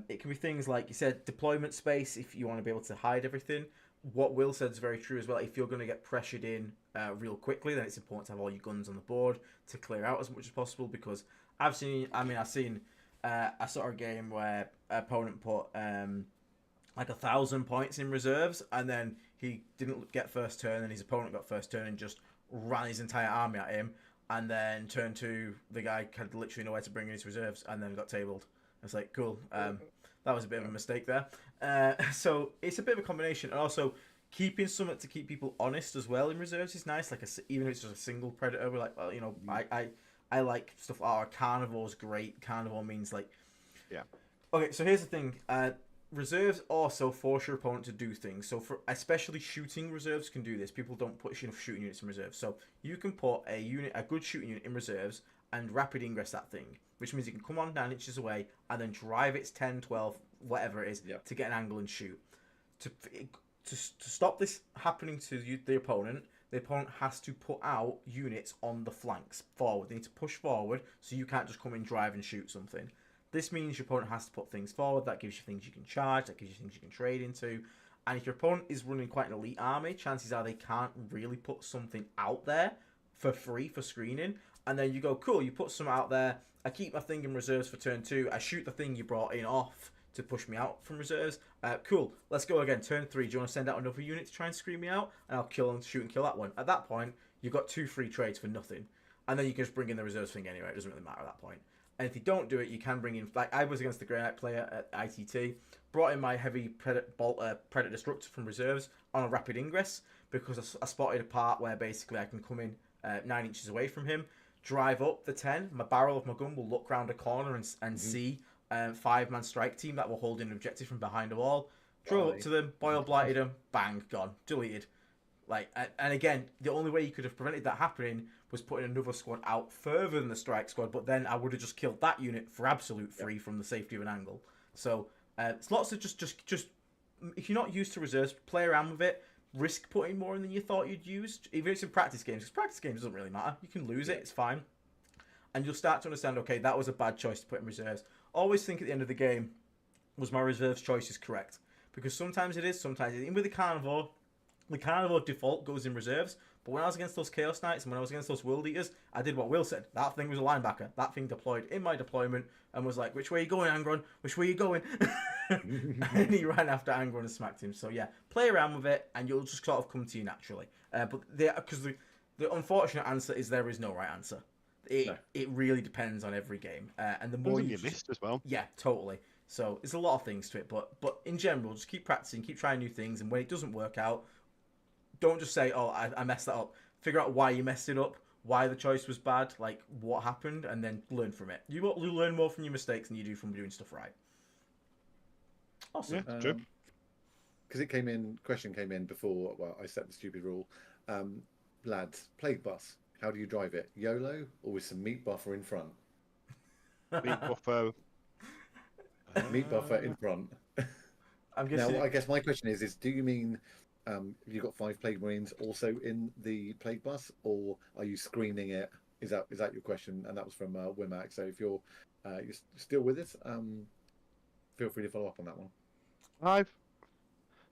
Speaker 2: It can be things like you said, deployment space if you want to be able to hide everything. What Will said is very true as well. If you're going to get pressured in real quickly, then it's important to have all your guns on the board to clear out as much as possible. Because I saw a game where an opponent put like 1,000 points in reserves, and then he didn't get first turn, and his opponent got first turn and just ran his entire army at him. And then turn 2, the guy had literally nowhere to bring in his reserves, and then got tabled. It's like, cool. That was a bit of a mistake there. So it's a bit of a combination. And also, keeping something to keep people honest as well in reserves is nice. Like, even if it's just a single Predator, we're like, well, you know, I like stuff. Oh, a Carnivore's great. Carnivore means, like...
Speaker 3: Yeah.
Speaker 2: Okay, so here's the thing. Reserves also force your opponent to do things. So for especially shooting reserves can do this. People don't put enough shooting units in reserves. So you can put a good shooting unit in reserves and rapid ingress that thing, which means you can come on 9 inches away and then drive its 10, 12, whatever it is, to get an angle and shoot. To stop this happening to the opponent has to put out units on the flanks forward. They need to push forward so you can't just come in, drive and shoot something. This means your opponent has to put things forward. That gives you things you can charge. That gives you things you can trade into. And if your opponent is running quite an elite army, chances are they can't really put something out there for free for screening. And then you go, cool, you put some out there. I keep my thing in reserves for turn 2. I shoot the thing you brought in off to push me out from reserves. Cool, let's go again. Turn 3, do you want to send out another unit to try and screen me out? And I'll shoot and kill that one. At that point, you've got 2 free trades for nothing. And then you can just bring in the reserves thing anyway. It doesn't really matter at that point. And if you don't do it, you can bring in... Like, I was against the Grey Knight player at ITT. Brought in my heavy Predator Destructor from reserves on a rapid ingress. Because I spotted a part where basically I can come in 9 inches away from him. Drive up the 10. My barrel of my gun will look round a corner and see 5-man strike team that will hold an objective from behind a wall. Drove up to them. Boyle blighted them. Bang. Gone. Deleted. Like, and again, the only way you could have prevented that happening was putting another squad out further than the strike squad, but then I would have just killed that unit for absolute free from the safety of an angle. So it's lots of just if you're not used to reserves, play around with it. Risk putting more in than you thought you'd use, even if it's in practice games, because practice games doesn't really matter. You can lose it, it's fine. And you'll start to understand, okay, that was a bad choice to put in reserves. Always think at the end of the game, was my reserves choices correct? Because sometimes it is, sometimes it isn't. Even with the Carnivore default goes in reserves, but when I was against those Chaos Knights and when I was against those World Eaters, I did what Will said. That thing was a linebacker. That thing deployed in my deployment and was like, which way are you going, Angron? Which way are you going? And he ran after Angron and smacked him. So yeah, play around with it and you'll just sort of come to you naturally. But because the unfortunate answer is there is no right answer. It really depends on every game. And the more
Speaker 3: you missed as well.
Speaker 2: Yeah, totally. So there's a lot of things to it, but in general, just keep practicing, keep trying new things, and when it doesn't work out, don't just say, oh, I messed that up. Figure out why you messed it up, why the choice was bad, like what happened, and then learn from it. You will learn more from your mistakes than you do from doing stuff right. Awesome.
Speaker 3: Yeah, true.
Speaker 4: Because question came in before, well, I set the stupid rule. Lads, Plague Bus, how do you drive it? YOLO or with some meat buffer in front?
Speaker 3: Meat buffer.
Speaker 4: Meat buffer in front.
Speaker 2: I'm guessing...
Speaker 4: Now, I guess my question is do you mean you've got 5 Plague Marines also in the Plague Bus, or are you screening it? Is that your question? And that was from Wimac. So if you're still with us, feel free to follow up on that one.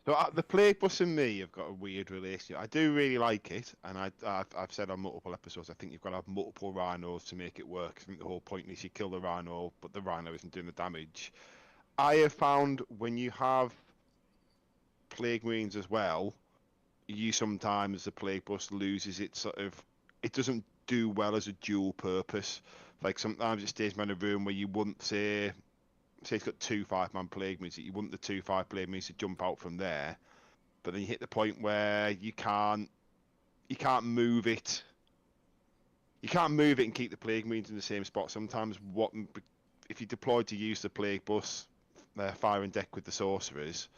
Speaker 3: The Plague Bus and me have got a weird relationship. I do really like it, and I've said on multiple episodes, I think you've got to have multiple rhinos to make it work. I think the whole point is you kill the rhino, but the rhino isn't doing the damage. I have found when you have Plague Marines as well, sometimes the Plague Bus loses its it doesn't do well as a dual purpose. Like sometimes it stays in a room where you wouldn't say say it's got 2 5-man plague marines, that you want the 2 5 plague marines to jump out from there, but then you hit the point where you can't move it. You can't move it and keep the plague marines in the same spot. Sometimes if you deploy to use the plague bus, firing deck with the sorcerers,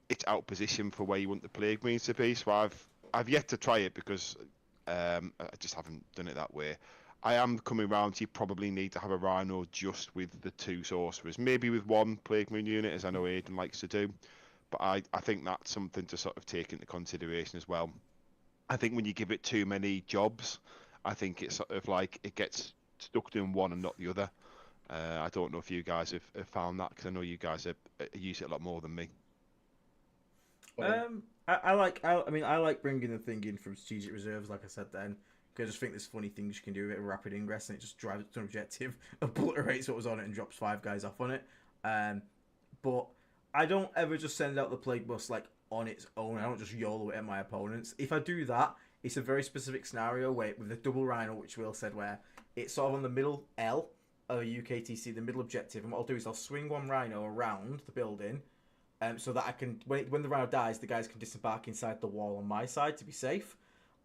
Speaker 3: it's out of position for where you want the plague marines to be. So I've yet to try it because I just haven't done it that way. I am coming around to you probably need to have a rhino just with the 2 sorcerers, maybe with 1 plague marine unit, as I know Aidan likes to do. But I think that's something to sort of take into consideration as well. I think when you give it too many jobs, I think it's sort of like it gets stuck doing one and not the other. I don't know if you guys have found that, because I know you guys use it a lot more than me.
Speaker 2: I like bringing the thing in from strategic reserves, like I said then, because I just think there's funny things you can do with it, a rapid ingress, and it just drives it to an objective, obliterates what was on it, and drops 5 guys off on it. But I don't ever just send out the plague bus like on its own. I don't just YOLO it at my opponents. If I do that, it's a very specific scenario where with the double rhino, which Will said, where it's sort of on the middle L of a UKTC, the middle objective, and what I'll do is I'll swing 1 rhino around the building, so that I can, when the rhino dies, the guys can disembark inside the wall on my side to be safe.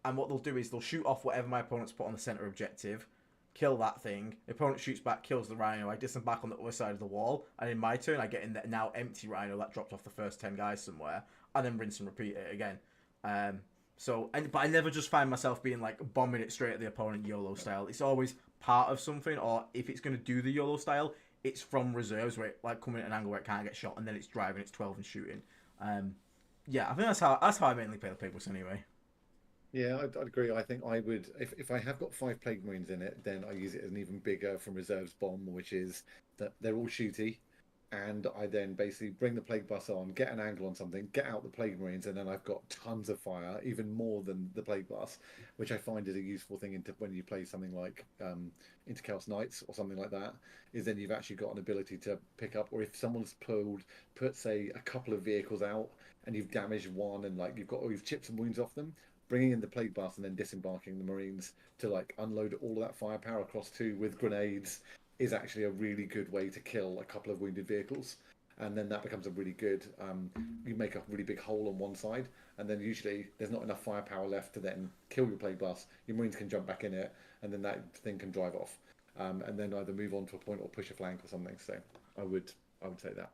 Speaker 2: And what they'll do is they'll shoot off whatever my opponent's put on the center objective, kill that thing. The opponent shoots back, kills the rhino. I disembark on the other side of the wall, and in my turn, I get in the now empty rhino that dropped off the first 10 guys somewhere, and then rinse and repeat it again. But I never just find myself being like bombing it straight at the opponent YOLO style. It's always part of something, or if it's going to do the YOLO style, it's from reserves where it, like, coming at an angle where it can't get shot, and then it's driving, it's 12 and shooting. Yeah, I think that's how I mainly play the plague bus anyway.
Speaker 4: Yeah, I'd agree. I think I would, if I have got 5 plague marines in it, then I use it as an even bigger from reserves bomb, which is that they're all shooty, and I then basically bring the plague bus on, get an angle on something, get out the plague marines, and then I've got tons of fire, even more than the plague bus, which I find is a useful thing when you play something like into Chaos Knights or something like that. Is then you've actually got an ability to pick up, or if someone's put say a couple of vehicles out, and you've damaged 1, and like you've chipped some wounds off them, bringing in the plague bus and then disembarking the marines to like unload all of that firepower across 2 with grenades is actually a really good way to kill a couple of wounded vehicles. And then that becomes a really good, you make a really big hole on one side, and then usually there's not enough firepower left to then kill your plague bus. Your marines can jump back in it, and then that thing can drive off, and then either move on to a point or push a flank or something. So I would say that.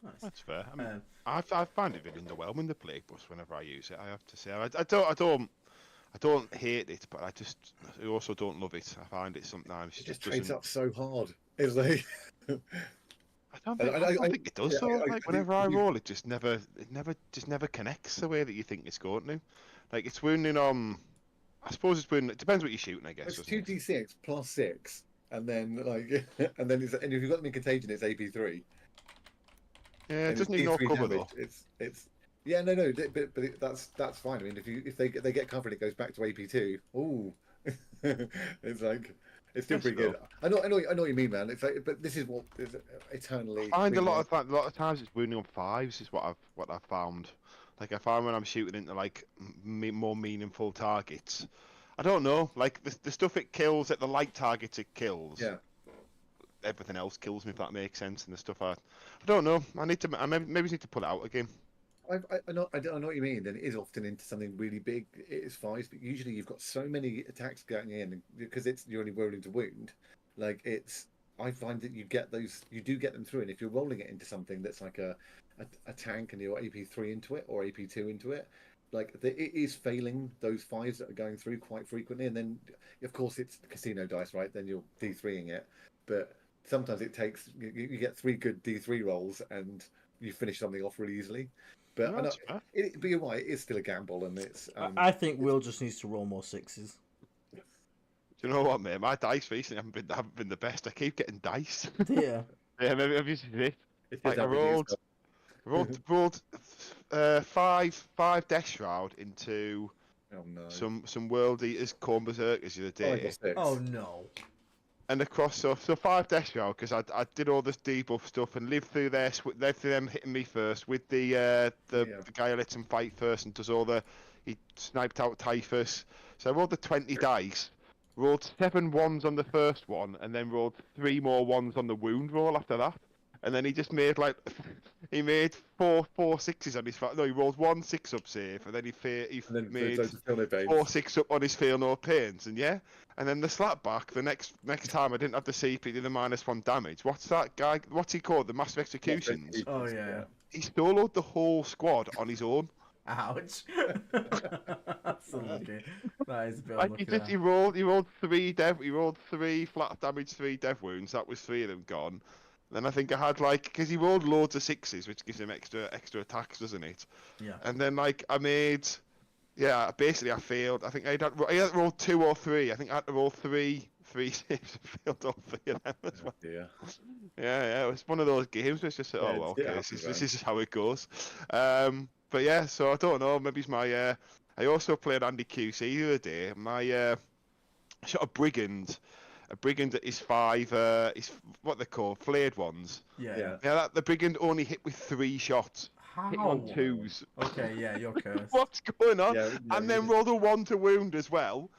Speaker 2: Nice.
Speaker 3: That's fair. I mean, I find it a bit underwhelming, the plague bus, whenever I use it. I have to say, I don't hate it, but I also don't love it. I find it sometimes
Speaker 4: it just trades up so hard. It's like
Speaker 3: I don't think it does. Like whenever I roll, it never connects the way that you think it's going to. Like it's wounding I suppose it's wounding. It depends what you're shooting, I guess.
Speaker 4: It's 2d6 plus 6, and then and if you've got them in contagion, it's AP3.
Speaker 3: Yeah, it doesn't need no cover though.
Speaker 4: It's yeah, no, but that's fine. I mean, if they get covered, it goes back to AP2. Ooh, it's like it's still pretty good. I know what you mean, man. It's like, but this is what is eternally.
Speaker 3: I find a lot of times it's wounding on 5s is what I've found. Like I find when I'm shooting into like more meaningful targets, I don't know, like the stuff it kills at the light targets it kills.
Speaker 4: Yeah.
Speaker 3: Everything else kills me, if that makes sense. And the stuff I don't know. I maybe need to pull it out again.
Speaker 4: I know what you mean. Then it is often into something really big. It is 5s, but usually you've got so many attacks going in because you're only rolling to wound. Like I find that you do get them through, and if you're rolling it into something that's like a tank and you're AP3 into it or AP2 into it, like it is failing those 5s that are going through quite frequently. And then of course it's casino dice, right? Then you're D3ing it, but sometimes it takes you get 3 good D3 rolls and you finish something off really easily. But but you're right, it is still a gamble, and it's.
Speaker 2: I think Will just needs to roll more 6s.
Speaker 3: Do you know what, mate? My dice recently haven't been the best. I keep getting dice.
Speaker 2: Yeah.
Speaker 3: Yeah, maybe have you seen it?
Speaker 4: Like
Speaker 3: I rolled 5 Death Shroud into some World Eaters Corn Berserkers the other day.
Speaker 2: Oh no.
Speaker 3: And across so 5 Death Shroud because I did all this debuff stuff and lived through them hitting me first with the guy who lets him fight first and does he sniped out Typhus. So I rolled the 20 dice, rolled 7 1s on the first one, and then rolled 3 more 1s on the wound roll after that. and then he just made like he made four sixes on his no, he rolled 1 6-up save, and then he
Speaker 4: And then
Speaker 3: made
Speaker 4: loads of feel no pains.
Speaker 3: 4 6-up on his fail no pains, and and then the slap back the next time I didn't have the CP, did the -1 damage. What's that guy? What's he called? The Massive Executions.
Speaker 2: Oh yeah.
Speaker 3: He soloed the whole squad on his own.
Speaker 2: Ouch. That's unlucky. That is a bit
Speaker 3: Like
Speaker 2: unlucky.
Speaker 3: he rolled 3 flat damage, 3 dev wounds. That was 3 of them gone. Then I think I had because he rolled loads of 6s, which gives him extra attacks, doesn't it?
Speaker 2: Yeah.
Speaker 3: And then I made, basically I failed. I think I had to roll 2 or 3. I think I had to roll 3 saves and failed all 3 of them as well.
Speaker 4: Yeah.
Speaker 3: Yeah, it was one of those games where it's just okay, this is how it goes. But yeah, so I don't know. Maybe it's my. I also played Andy QC the other day. I shot a brigand at his 5. His what they call flared ones.
Speaker 2: Yeah.
Speaker 3: Yeah, the brigand only hit with 3 shots.
Speaker 2: How?
Speaker 3: Hit on 2s.
Speaker 2: Okay, yeah, you're cursed.
Speaker 3: What's going on?
Speaker 4: Yeah,
Speaker 3: and then rolled a 1 to wound as well.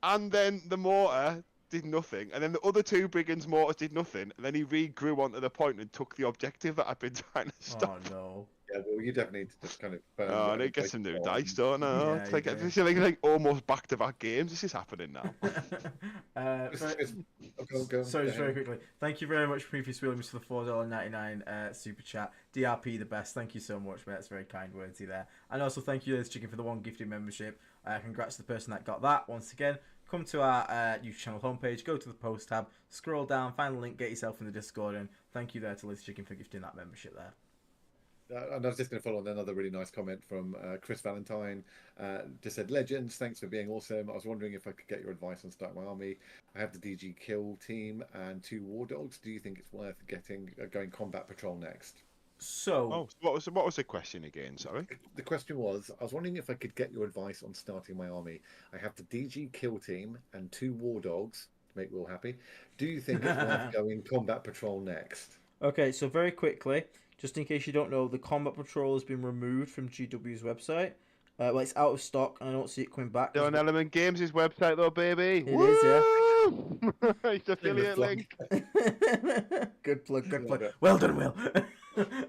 Speaker 3: And then the mortar did nothing. And then the other 2 brigands' mortars did nothing. And then he regrew onto the point and took the objective that I'd been trying to stop.
Speaker 2: Oh no.
Speaker 4: Yeah, well, you definitely need to just kind of.
Speaker 3: I need to get some new dice, don't I?
Speaker 2: Yeah,
Speaker 3: It's like,
Speaker 2: you do.
Speaker 3: it's like almost back-to-back games. This is happening now.
Speaker 2: Sorry, just very quickly. Thank you very much, Previous Williams, for the $4.99 super chat. DRP the best. Thank you so much, mate. That's very kind words there. And also thank you, Liz Chicken, for the 1 gifted membership. Congrats to the person that got that. Once again, come to our YouTube channel homepage, go to the post tab, scroll down, find the link, get yourself in the Discord, and thank you there to Liz Chicken for gifting that membership there.
Speaker 4: And I was just going to follow on another really nice comment from Chris Valentine. Just said, "Legends, thanks for being awesome. I was wondering if I could get your advice on starting my army. I have the DG kill team and 2 war dogs. Do you think it's worth going combat patrol next?"
Speaker 2: So,
Speaker 3: what was the question again? Sorry.
Speaker 4: The question was, I was wondering if I could get your advice on starting my army. I have the DG kill team and 2 war dogs to make Will happy. Do you think it's worth going combat patrol next?
Speaker 2: okay, so very quickly, just in case you don't know, the Combat Patrol has been removed from GW's website. Well, it's out of stock, and I don't see it coming back.
Speaker 3: On Element Games' website, though, baby.
Speaker 2: It is,
Speaker 3: yeah. It's affiliate link.
Speaker 2: Good plug, good plug. Well done, Will.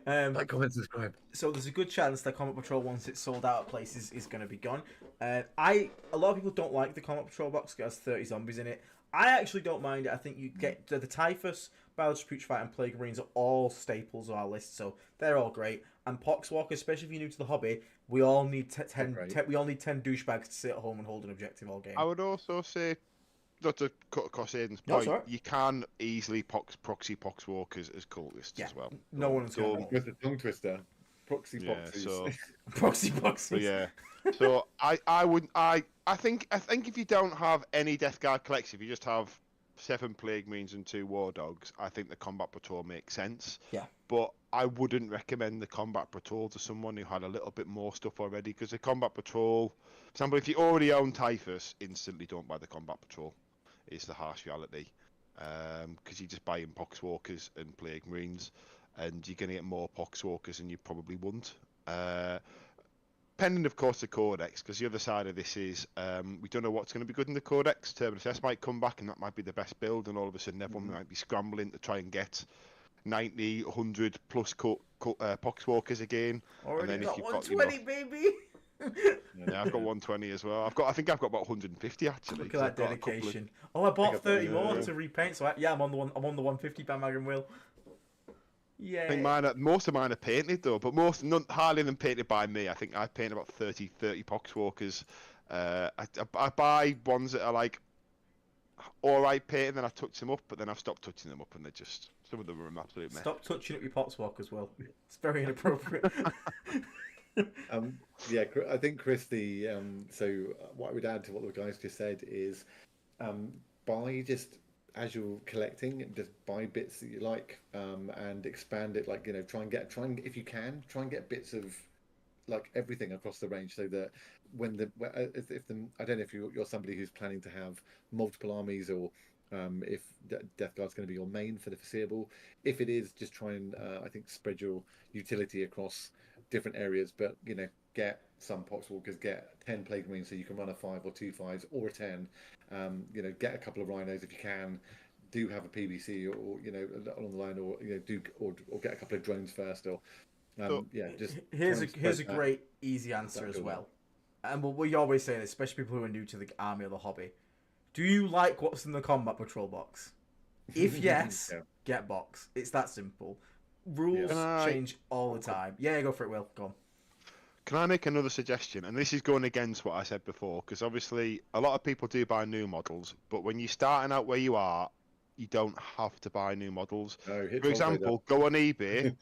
Speaker 4: Like, comment, subscribe.
Speaker 2: So there's a good chance that Combat Patrol, once it's sold out at places, is going to be gone. A lot of people don't like the Combat Patrol box because it has 30 zombies in it. I actually don't mind it. I think you get the Typhus, Biology Putrefied, and Plague Marines are all staples of our list, so they're all great. And Poxwalkers, especially if you're new to the hobby, we all need 10 douchebags to sit at home and hold an objective all game.
Speaker 3: I would also say, not to cut across Aiden's point, you can easily proxy Poxwalkers as cultists as well.
Speaker 2: No one's going
Speaker 4: with the tongue twister. Proxy boxes.
Speaker 3: So,
Speaker 2: proxy boxes.
Speaker 3: Yeah. So I think if you don't have any Death Guard collects, if you just have 7 Plague Marines and 2 War Dogs, I think the Combat Patrol makes sense.
Speaker 2: Yeah.
Speaker 3: But I wouldn't recommend the Combat Patrol to someone who had a little bit more stuff already, because the Combat Patrol, for example, if you already own Typhus, instantly don't buy the Combat Patrol. Is the harsh reality. Because you're just buying Poxwalkers and Plague Marines, and you're going to get more Poxwalkers than you probably wouldn't. Pending, of course, the Codex, because the other side of this is we don't know what's going to be good in the Codex. Terminus S might come back, and that might be the best build, and all of a sudden everyone might be scrambling to try and get 90, 100 plus Poxwalkers again.
Speaker 2: Already
Speaker 3: and then
Speaker 2: got
Speaker 3: if
Speaker 2: 120, baby!
Speaker 3: Yeah, I've got 120 as well. I think I've got about 150 actually.
Speaker 2: Look at that dedication. I bought 30 more to repaint, so I'm on the 150 bandwagon, Will. Yeah.
Speaker 3: I think most of mine are painted though, but hardly them painted by me. I think I paint about 30 Poxwalkers. I buy ones that are like alright painted, then I touch them up, but then I've stopped touching them up, and they're just, some of them are an absolute mess.
Speaker 2: Stop touching up your Poxwalkers, Will. It's very inappropriate.
Speaker 4: Yeah, I think Chris, so what I would add to what the guys just said is buy, just as you're collecting, just buy bits that you like, and expand it. Like, try and if you can, try and get bits of like everything across the range, so that I don't know if you're somebody who's planning to have multiple armies, or if Death Guard's going to be your main for the foreseeable. If it is, just try and I think spread your utility across different areas, but get some Poxwalkers, get 10 Plague Marines so you can run a 5 or 2 5s or a 10. Get a couple of Rhinos if you can. do have a PVC or along the line, or or get a couple of drones first, or just
Speaker 2: here's a great easy answer as well. And we always say this, especially people who are new to the army or the hobby. Do you like what's in the combat patrol box? If yes, get box. It's that simple. Rules change all the time. Yeah, go for it, Will. Go on.
Speaker 3: Can I make another suggestion? And this is going against what I said before, because obviously a lot of people do buy new models, but when you're starting out where you are, you don't have to buy new models.
Speaker 4: No,
Speaker 3: for example, go on eBay,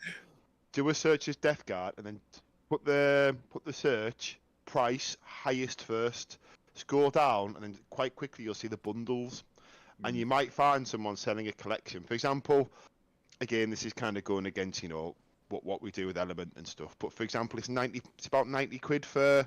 Speaker 3: do a search as Death Guard, and then put the search price highest first. Scroll down, and then quite quickly you'll see the bundles, and you might find someone selling a collection. For example, again, this is kind of going against what we do with Element and stuff. But for example, it's about 90 quid for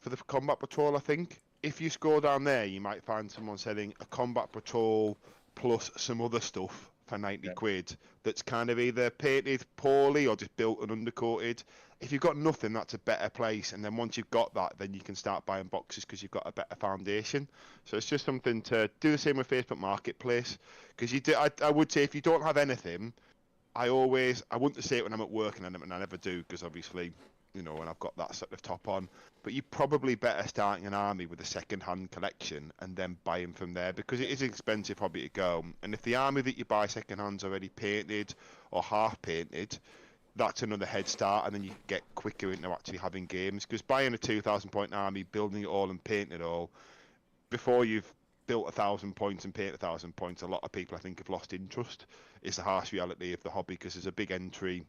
Speaker 3: the Combat Patrol, I think. If you scroll down there, you might find someone selling a Combat Patrol plus some other stuff for 90 quid that's kind of either painted poorly or just built and undercoated. If you've got nothing, that's a better place. And then once you've got that, then you can start buying boxes because you've got a better foundation. So it's just something to do. The same with Facebook Marketplace, because I would say if you don't have anything, I wouldn't say it when I'm at work, and I never do, because obviously, when I've got that sort of top on. But you're probably better starting an army with a second-hand collection and then buying from there, because it is an expensive hobby to go. And if the army that you buy second-hand's already painted or half-painted, that's another head start, and then you get quicker into actually having games. Because buying a 2,000-point army, building it all and painting it all, before you've built 1,000 points and painted 1,000 points, a lot of people, I think, have lost interest. It's the harsh reality of the hobby, because there's a big entry.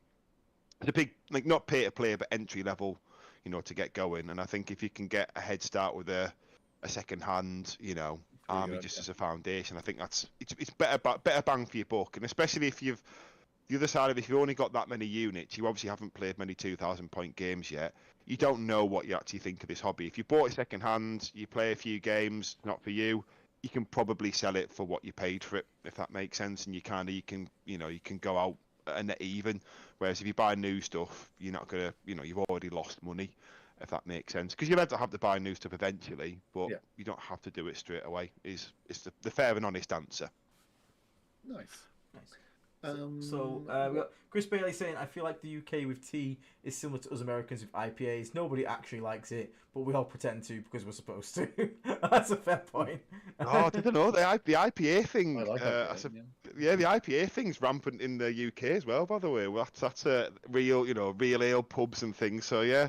Speaker 3: It's a big, not pay to play, but entry level, to get going. And I think if you can get a head start with a second hand, army just as a foundation, I think it's better bang for your buck. And especially if the other side of it, if you've only got that many units, you obviously haven't played many 2,000 point games yet. You don't know what you actually think of this hobby. If you bought it second hand, you play a few games, not for you, you can probably sell it for what you paid for it, if that makes sense. And you can go out a net even. Whereas if you buy new stuff, you're not gonna, you've already lost money, if that makes sense. Because you're meant to have to buy new stuff eventually, but you don't have to do it straight away. It's the fair and honest answer.
Speaker 4: Nice.
Speaker 2: So we got Chris Bailey saying, I feel like the UK with tea is similar to us Americans with IPAs. Nobody actually likes it, but we all pretend to because we're supposed to. That's a fair point.
Speaker 3: Oh, I don't know. The IPA thing.
Speaker 4: I like IPA,
Speaker 3: the IPA thing's rampant in the UK as well, by the way. Well, that's a real, real ale pubs and things. So yeah,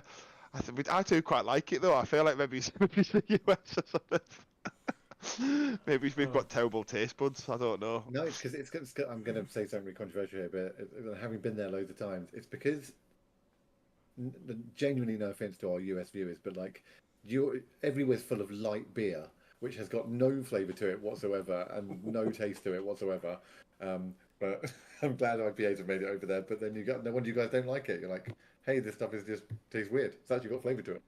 Speaker 3: I do quite like it though. I feel like maybe it's the US or something. Maybe we've got terrible taste buds. I don't know.
Speaker 4: No, it's because I'm going to say something really controversial here, but having been there loads of times, it's because, genuinely, no offense to our US viewers, but everywhere's full of light beer, which has got no flavour to it whatsoever and no taste to it whatsoever. But I'm glad IPAs have made it over there. But then no wonder you guys don't like it. You're like, hey, this stuff tastes weird. It's actually got flavour to it.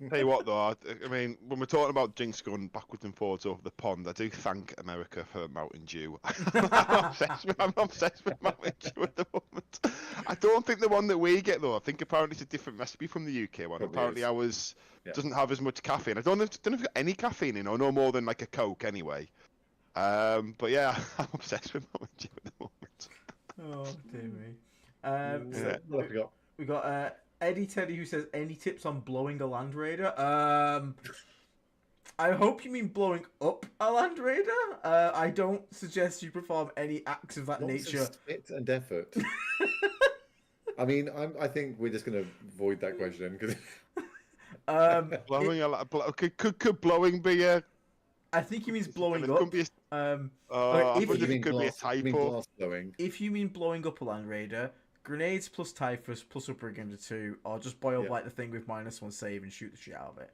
Speaker 3: Tell you what, though, I mean, when we're talking about drinks going backwards and forwards over the pond, I do thank America for Mountain Dew. I'm obsessed with Mountain Dew at the moment. I don't think the one that we get, though. I think apparently it's a different recipe from the UK one.
Speaker 4: Probably
Speaker 3: apparently
Speaker 4: is.
Speaker 3: ours doesn't have as much caffeine. I don't know if it's got any caffeine in, or no more than like a Coke anyway. But yeah, I'm obsessed with Mountain Dew at the moment.
Speaker 2: Oh, dear me. We got Eddie Teddy, who says, any tips on blowing a Land Raider? I hope you mean blowing up a Land Raider. I don't suggest you perform any acts of that nature.
Speaker 4: Spit and effort. I mean, I think we're just going to avoid that question.
Speaker 3: Could blowing be a...
Speaker 2: I think he means blowing up.
Speaker 3: Could be
Speaker 2: if
Speaker 3: could be a typo.
Speaker 2: If you mean blowing up a Land Raider, grenades plus typhus plus a Brigand 2, or just boil the thing with -1 save and shoot the shit out of it.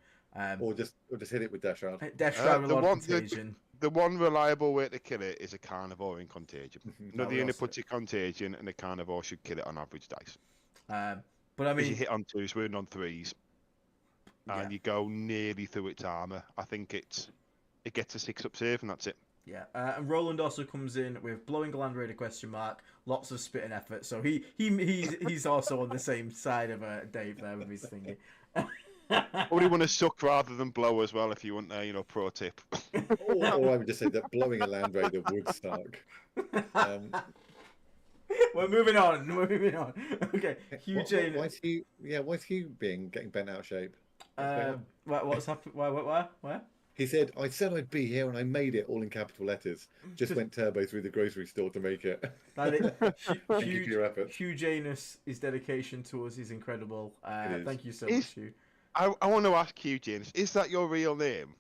Speaker 4: Or just hit it with Death Shroud.
Speaker 2: Death Shroud with a lot of contagion.
Speaker 3: The one reliable way to kill it is a carnivore in contagion. Another unit puts it contagion, and a carnivore should kill it on average dice.
Speaker 2: But I mean,
Speaker 3: you hit on 2s, wound on 3s, and you go nearly through its armor. I think it gets a 6-up save, and that's it.
Speaker 2: Yeah, and Roland also comes in with blowing a Land Raider ? Lots of spit and effort. So he's also on the same side of Dave there with his thingy.
Speaker 3: Probably want to suck rather than blow as well, if you want a pro tip.
Speaker 4: Or I would just say that blowing a Land Raider would suck.
Speaker 2: We're moving on. We're moving on. Okay, Hugh Jane.
Speaker 4: Why is Hugh? Yeah, why is Hugh getting bent out of shape? What's going on?
Speaker 2: What's happened? Where?
Speaker 4: He said, "I said I'd be here, and I made it all in capital letters. Just went turbo through the grocery store to make it." Thank you for your efforts.
Speaker 2: Hugh Janus, his dedication to us is incredible. Thank you so much, Hugh.
Speaker 3: I want to ask you, James, is that your real name?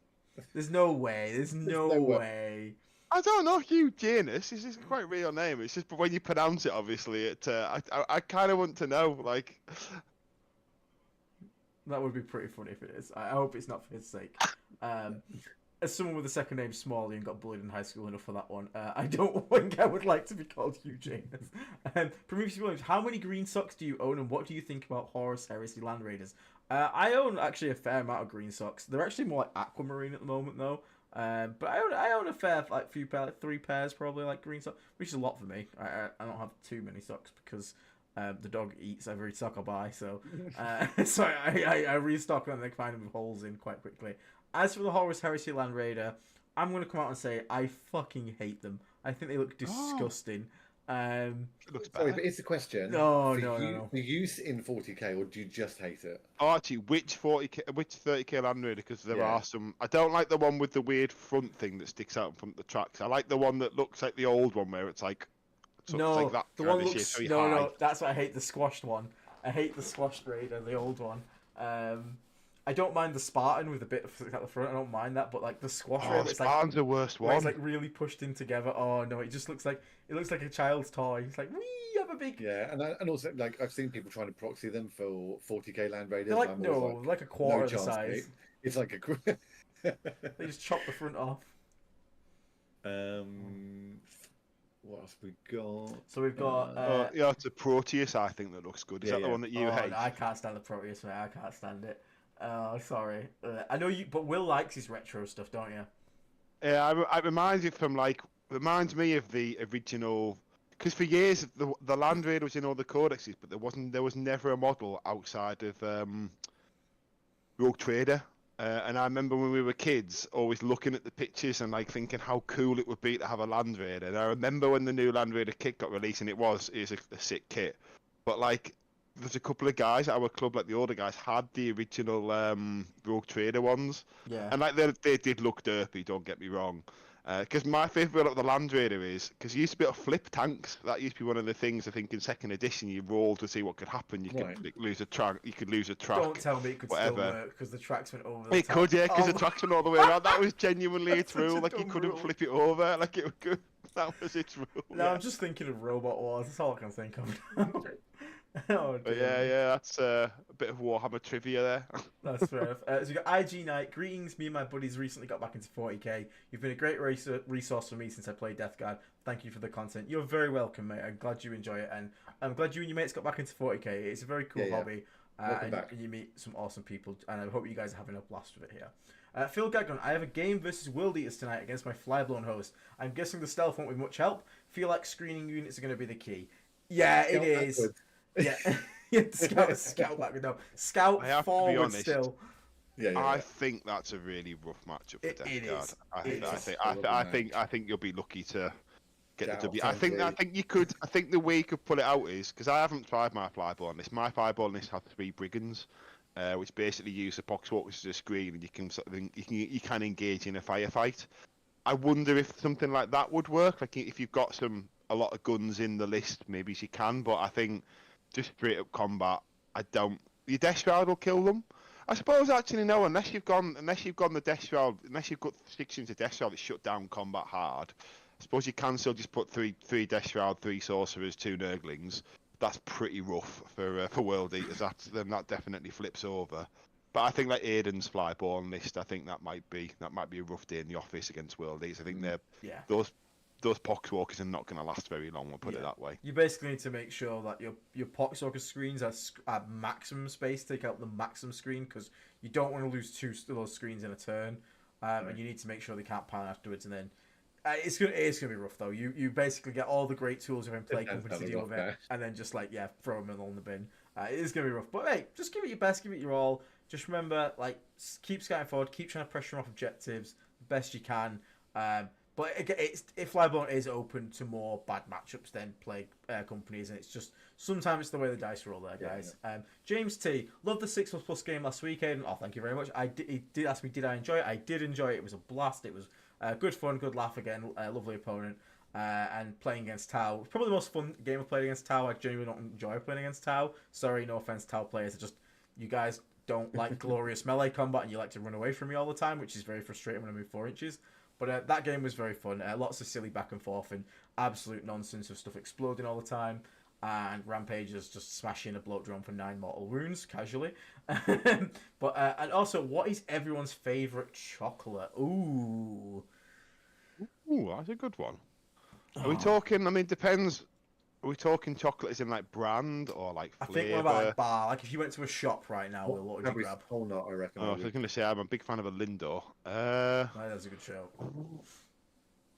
Speaker 2: There's no way. There's no way.
Speaker 3: I don't know, Hugh Janus. This is quite a real name. It's just when you pronounce it, obviously, I kind of want to know, like.
Speaker 2: That would be pretty funny if it is. I hope it's not for his sake. As someone with a second name Smalley and got bullied in high school enough for that one, I don't think I would like to be called Hugh Janus. Prometheus Williams, how many green socks do you own, and what do you think about Horus Heresy Land Raiders? I own actually a fair amount of green socks. They're actually more like aquamarine at the moment though. But I own a fair few pair, like 3 pairs probably, like green socks, which is a lot for me. I don't have too many socks because the dog eats every sock I buy, so so I restock them and they find them with holes in quite quickly. As for the Horus Heresy Land Raider, I'm going to come out and say I fucking hate them. I think they look disgusting.
Speaker 3: It looks bad.
Speaker 4: Sorry, but it's a question.
Speaker 2: No.
Speaker 4: The use in 40k, or do you just hate it?
Speaker 3: Oh, actually, which 30k Land Raider? Because there are some. I don't like the one with the weird front thing that sticks out in front of the tracks. I like the one that looks like the old one where it's like.
Speaker 2: No,
Speaker 3: that
Speaker 2: the one looks. No, that's why I hate the squashed one. I hate the squashed Raider, the old one. I don't mind the Spartan with a bit of at the front. I don't mind that, but like the squash Raider, it's
Speaker 3: Spartan's the worst one.
Speaker 2: It's like really pushed in together. Oh no, it just looks like a child's toy. It's like, wee, I'm a big.
Speaker 4: Yeah, and also like I've seen people trying to proxy them for 40k Land Raiders.
Speaker 2: They're like like a quarter of the size.
Speaker 4: Mate. It's like a.
Speaker 2: They just chop the front off.
Speaker 4: What else we got?
Speaker 2: So we've got.
Speaker 3: It's a Proteus. I think that looks good. Is that the one that you hate?
Speaker 2: No, I can't stand the Proteus, mate. I can't stand it. Oh, sorry. I know you, but Will likes his retro stuff, don't you?
Speaker 3: Yeah, it reminds me of the original. Because for years the Land Raider was in all the codexes, but there was never a model outside of Rogue Trader. And I remember when we were kids, always looking at the pictures and like thinking how cool it would be to have a Land Raider. And I remember when the new Land Raider kit got released, and it is a sick kit. But like, there's a couple of guys at our club, like the older guys, had the original Rogue Trader ones. Yeah. And like they did look derpy. Don't get me wrong. Because my favourite about the Land Raider is because you used to be able to flip tanks. That used to be one of the things. I think in second edition you rolled to see what could happen. You could lose a track. You could lose a track.
Speaker 2: Don't tell me it could still work because the tracks went over.
Speaker 3: It could, yeah, because the tracks went all the way around. That was genuinely its rule. Like you couldn't flip it over. Like it was good. That was its rule.
Speaker 2: No, I'm just thinking of Robot Wars. That's all I can think of.
Speaker 3: Oh, but yeah, that's a bit of Warhammer trivia there.
Speaker 2: That's fair enough. So we got IG Knight. Greetings, me and my buddies recently got back into 40k. You've been a great resource for me since I played Death Guard. Thank you for the content. You're very welcome, mate. I'm glad you enjoy it, and I'm glad you and your mates got back into 40k. It's a very cool hobby, and you meet some awesome people, and I hope you guys are having a blast with it here. Phil Gagnon, I have a game versus World Eaters tonight against my Flyblown host. I'm guessing the stealth won't be much help. Feel like screening units are going to be the key. Yeah, it is. Yeah, scout back. No, scout forward still.
Speaker 4: Yeah.
Speaker 3: I think that's a really rough matchup for Death Guard. I think you'll be lucky to get the W. I think the way you could pull it out is because I haven't tried my Flyball on this. My Flyball on this has 3 brigands, which basically use the poxwalkers as a screen, and you can engage in a firefight. I wonder if something like that would work. Like if you've got a lot of guns in the list, maybe you can. But I think just straight up combat, your Death Shroud will kill them. I suppose actually no, unless you've gone the Death Shroud, unless you've got 6 into Death Shroud that shut down combat hard. I suppose you can still just put three Death Shroud, 3 sorcerers, 2 Nurglings. That's pretty rough for World Eaters. That definitely flips over. But I think like Aiden's Flyborn list, I think that might be a rough day in the office against World Eaters. I think those poxwalkers are not going to last very long. We'll put it that way.
Speaker 2: You basically need to make sure that your poxwalker screens are maximum space. Take out the maximum screen because you don't want to lose 2 of those screens in a turn, and you need to make sure they can't pan afterwards. And then it's gonna be rough though. You basically get all the great tools within play company to deal with it, and then just throw them all in the bin. It is gonna be rough, but hey, just give it your best, give it your all. just remember, like, keep scouting forward, keep trying to pressure off objectives best you can. But again, if Flyborn is open to more bad matchups than Plague companies, and it's just sometimes it's the way the dice roll there, guys. Yeah. James T, loved the 6++ game last weekend. Oh, thank you very much. He did ask me, did I enjoy it? I did enjoy it. It was a blast. It was good fun, good laugh again. Lovely opponent. And playing against Tau, probably the most fun game I've played against Tau. I genuinely don't enjoy playing against Tau. Sorry, no offense, Tau players. It's just you guys don't like glorious melee combat, and you like to run away from me all the time, which is very frustrating when I move 4 inches. But that game was very fun. Lots of silly back and forth and absolute nonsense of stuff exploding all the time. And Rampagers just smashing a bloat drone for 9 mortal wounds casually. But and also, what is everyone's favourite chocolate? Ooh,
Speaker 3: that's a good one. Are we talking? I mean, depends. Are we talking chocolate as in like brand or like flavour?
Speaker 2: I think we're about like bar. Like if you went to a shop right now, what would you grab?
Speaker 4: Walnut, I reckon.
Speaker 3: I was going to say I'm a big fan of a Lindor.
Speaker 2: That's a good show.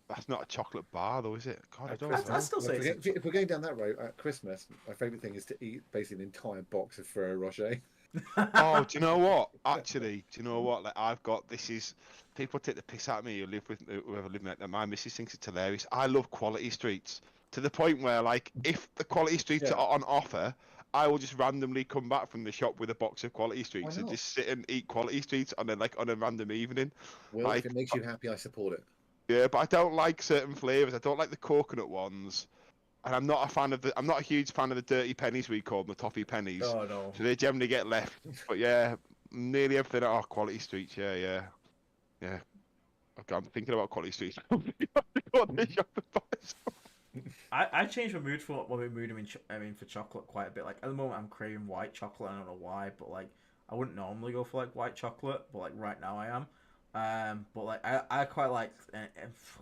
Speaker 3: That's not a chocolate bar though, is it? God, I don't know.
Speaker 2: I'd still say
Speaker 4: if we're going down that road at Christmas, my favourite thing is to eat basically an entire box of Ferrero Rocher.
Speaker 3: Oh, do you know what? Actually, do you know what? Like I've got this is people take the piss out of me who live with whoever live with my missus thinks it's hilarious. I love quality streets to the point where like if the quality streets are on offer, I will just randomly come back from the shop with a box of quality streets and just sit and eat quality streets on a random evening.
Speaker 4: Well,
Speaker 3: like,
Speaker 4: if it makes you happy, I support it.
Speaker 3: Yeah, but I don't like certain flavours. I don't like the coconut ones. And I'm not a huge fan of the dirty pennies, we call them, the toffee pennies.
Speaker 2: Oh no.
Speaker 3: So they generally get left. But yeah, nearly everything at quality streets, yeah. Okay, I'm thinking about quality streets.
Speaker 2: I changed my mood for when we mood for chocolate quite a bit. Like at the moment I'm craving white chocolate. I don't know why, but like I wouldn't normally go for like white chocolate, but like right now I am. But like I quite like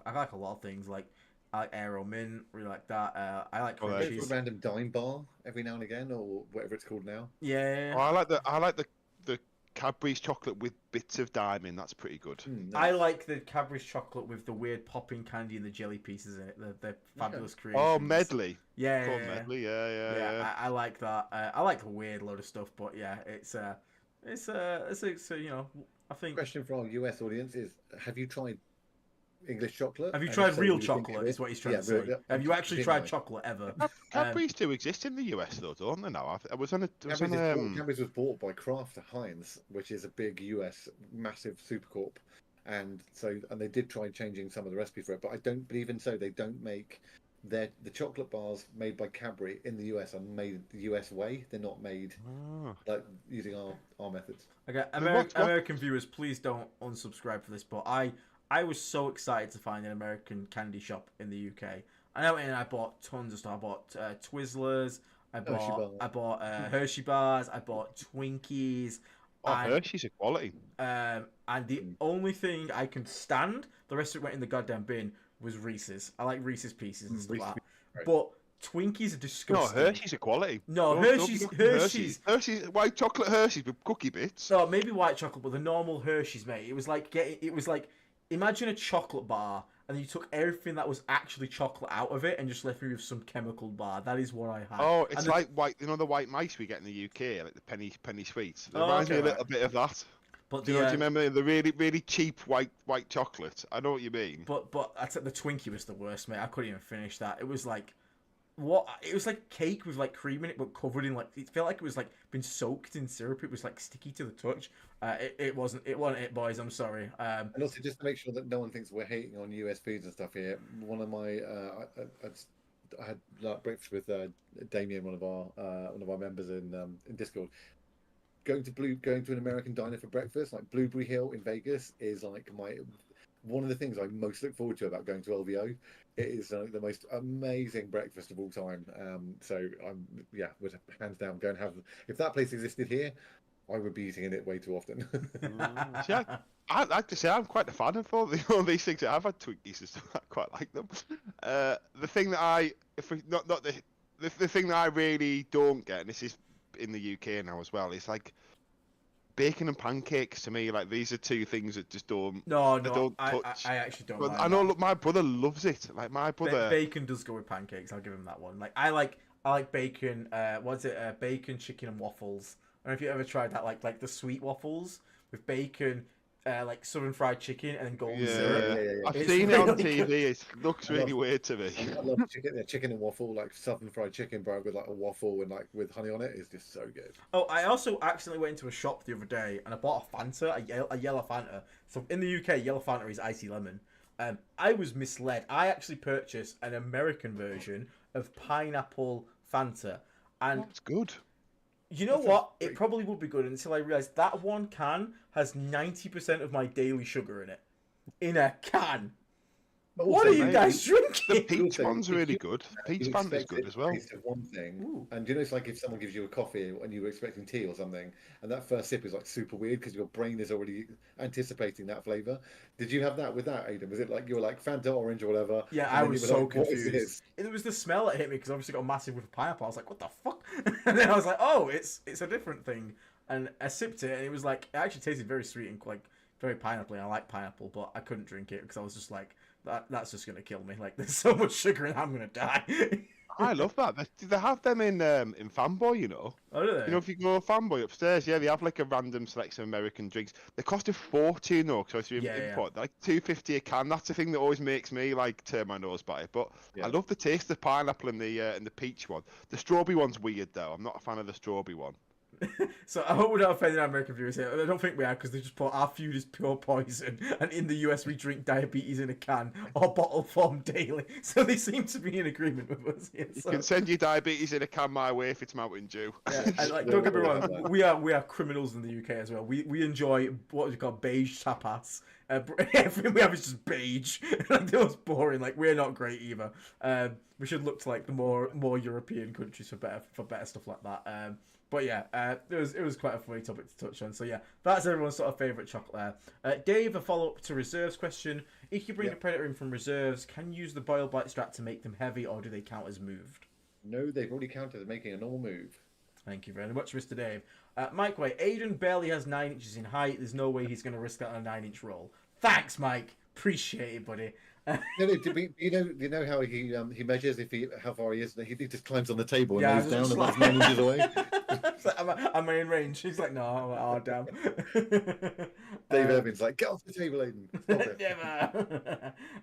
Speaker 2: I like a lot of things. Like I like Aero Mint, really like that. I like cream cheese.
Speaker 4: A random dime bar every now and again, or whatever it's called now.
Speaker 2: Yeah.
Speaker 3: Oh, I like the Cadbury's chocolate with bits of dime in. That's pretty good.
Speaker 4: Nice.
Speaker 2: I like the Cadbury's chocolate with the weird popping candy and the jelly pieces in it. They're fabulous creations.
Speaker 3: Oh, medley.
Speaker 2: Yeah.
Speaker 3: Medley. Yeah.
Speaker 2: I like that. I like a weird load of stuff, but yeah, it's you know, I think.
Speaker 4: Question for our US audience is: have you tried English chocolate?
Speaker 2: Have you tried real chocolate? Is what he's trying to say. Have you actually tried chocolate ever?
Speaker 3: Cadbury's do exist in the US though, don't they? Now I was on a.
Speaker 4: Cadbury's was bought by Kraft Heinz, which is a big US massive supercorp, and they did try changing some of the recipe for it, but I don't believe in so they don't make the chocolate bars made by Cadbury in the US are made the US way. They're not made like using our methods.
Speaker 2: Okay, American viewers, please don't unsubscribe for this, but I was so excited to find an American candy shop in the UK. I went in and I bought tons of stuff. I bought Twizzlers. I bought Hershey bars. I bought Twinkies.
Speaker 3: Hershey's a quality.
Speaker 2: And the only thing I can stand, the rest of it went in the goddamn bin, was Reese's. I like Reese's Pieces and stuff like that. Right. But Twinkies are disgusting.
Speaker 3: No, Hershey's a quality.
Speaker 2: No, Hershey's
Speaker 3: white chocolate Hershey's with cookie bits.
Speaker 2: No, maybe white chocolate, but the normal Hershey's, mate. It was like imagine a chocolate bar, and then you took everything that was actually chocolate out of it and just left me with some chemical bar. That is what I had.
Speaker 3: Oh, it's like white, the white mice we get in the UK, like the penny sweets. It reminds me a little bit of that.
Speaker 2: But
Speaker 3: do you remember the really cheap white chocolate? I know what you mean.
Speaker 2: But I said the Twinkie was the worst, mate. I couldn't even finish that. It was like what? It was like cake with like cream in it, but covered in like it felt like it was like been soaked in syrup. It was like sticky to the touch. It wasn't it, boys. I'm sorry.
Speaker 4: And also, just to make sure that no one thinks we're hating on US foods and stuff here, one of my I had like breakfast with Damien, one of our members in Discord. Going to an American diner for breakfast, like Blueberry Hill in Vegas, is like one of the things I most look forward to about going to LVO. It is the most amazing breakfast of all time. So I'm would hands down go and have. If that place existed here, I would be eating in it way too often.
Speaker 3: I'd like to say I'm quite a fan of all these things. I've had Twinkies and stuff. I quite like them. The thing that the thing that I really don't get, and this is in the UK now as well, is like bacon and pancakes. To me, like these are two things that just don't.
Speaker 2: No,
Speaker 3: don't touch.
Speaker 2: I actually don't.
Speaker 3: But
Speaker 2: like
Speaker 3: I know. Look, my brother loves it. Like my brother.
Speaker 2: Bacon does go with pancakes. I'll give him that one. Like I like bacon. What's it? Bacon, chicken, and waffles don't know if you ever tried that, like the sweet waffles with bacon, like southern fried chicken and then golden syrup.
Speaker 3: I've
Speaker 2: It's
Speaker 3: seen it on
Speaker 2: really
Speaker 3: TV.
Speaker 2: good.
Speaker 3: It looks really weird to me.
Speaker 4: I love chicken and waffle, like southern fried chicken, bro, with like a waffle and like with honey on it is just so good.
Speaker 2: Oh, I also accidentally went into a shop the other day and I bought a Fanta, a yellow Fanta. So in the UK, yellow Fanta is icy lemon. I was misled. I actually purchased an American version of pineapple Fanta, and
Speaker 3: That's good.
Speaker 2: you know what? It probably would be good until I realised that one can has 90% of my daily sugar in it. In a can. What are you guys drinking?
Speaker 3: The peach one's really good. Peach Fanta's good as well.
Speaker 4: Taste of one thing, and you know, it's like if someone gives you a coffee and you were expecting tea or something, and that first sip is like super weird because your brain is already anticipating that flavour. Did you have that with that, Aidan? Was it like you were like Fanta orange or whatever?
Speaker 2: Yeah, I was so confused. It was the smell that hit me because obviously got a massive whiff of pineapple. I was like, what the fuck? And then I was like, oh, it's a different thing. And I sipped it and it was like, it actually tasted very sweet and like very pineapple. I like pineapple, but I couldn't drink it because I was just like, that's just gonna kill me. Like, there's so much sugar and I'm gonna die.
Speaker 3: I love that. They have them in Fanboy, you know.
Speaker 2: Oh, do they?
Speaker 3: You know, if you go Fanboy upstairs, yeah, they have like a random selection of American drinks. They cost a fortune though, so if you import, they're like $2.50 a can. That's the thing that always makes me like turn my nose by it. But I love the taste of the pineapple and the peach one. The strawberry one's weird though. I'm not a fan of the strawberry one.
Speaker 2: So I hope we're not offending our American viewers here. I don't think we are because they just put our food is pure poison, and in the US we drink diabetes in a can or bottle form daily. So they seem to be in agreement with us here. So.
Speaker 3: You can send your diabetes in a can my way if it's Mountain Dew.
Speaker 2: Yeah, and like, don't get me wrong, we are criminals in the UK as well. We enjoy what we call beige tapas. Everything we have is just beige. Like, the most boring. Like, we're not great either. We should look to like the more European countries for better stuff like that. But yeah, it was quite a funny topic to touch on. So yeah, that's everyone's sort of favourite chocolate there. Dave, a follow-up to reserves question. If you bring a Predator in from reserves, can you use the Boil Bite strat to make them heavy, or do they count as moved?
Speaker 4: No, they've already counted as making a normal move.
Speaker 2: Thank you very much, Mr. Dave. Mike Way, Aidan barely has 9 inches in height. There's no way he's going to risk that on a 9-inch roll. Thanks, Mike. Appreciate it, buddy.
Speaker 4: You know how he measures how far he is? He just climbs on the table and lays down and
Speaker 2: like...
Speaker 4: 9 inches away.
Speaker 2: Like, am I in range? He's like, no. I'm like, oh, damn.
Speaker 4: Dave Irvin's like, get off the table, Aidan. Stop it.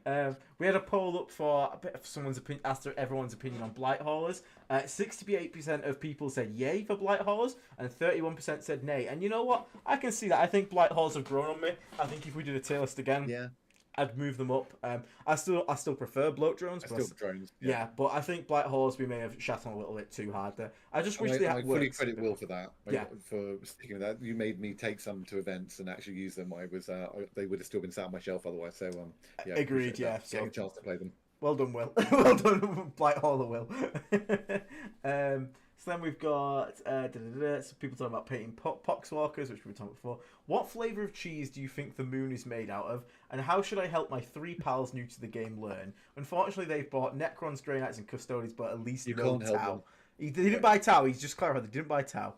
Speaker 2: Never. We had a poll up for a bit of someone's opinion, asked everyone's opinion on blight haulers. 68% of people said yay for blight haulers, and 31% said nay. And you know what? I can see that. I think blight haulers have grown on me. I think if we did a tier list again, I'd move them up. I still prefer bloat drones. Yeah, but I think blight haulers we may have shat on a little bit too hard there. I just wish they had.
Speaker 4: I fully credit Will for that. For sticking with that. You made me take some to events and actually use them. They would have still been sat on my shelf otherwise. So
Speaker 2: agreed. Yeah,
Speaker 4: so a chance to play them.
Speaker 2: Well done, Will. Well done, blight hauler, Will. So then we've got some people talking about painting poxwalkers, which we were talking about before. What flavour of cheese do you think the moon is made out of? And how should I help my 3 pals new to the game learn? Unfortunately, they've bought Necrons, Grey Knights, and Custodians, but at least
Speaker 4: you
Speaker 2: no
Speaker 4: can't help
Speaker 2: Tau.
Speaker 4: them.
Speaker 2: He didn't buy Tau. He's just clarified they didn't buy Tau.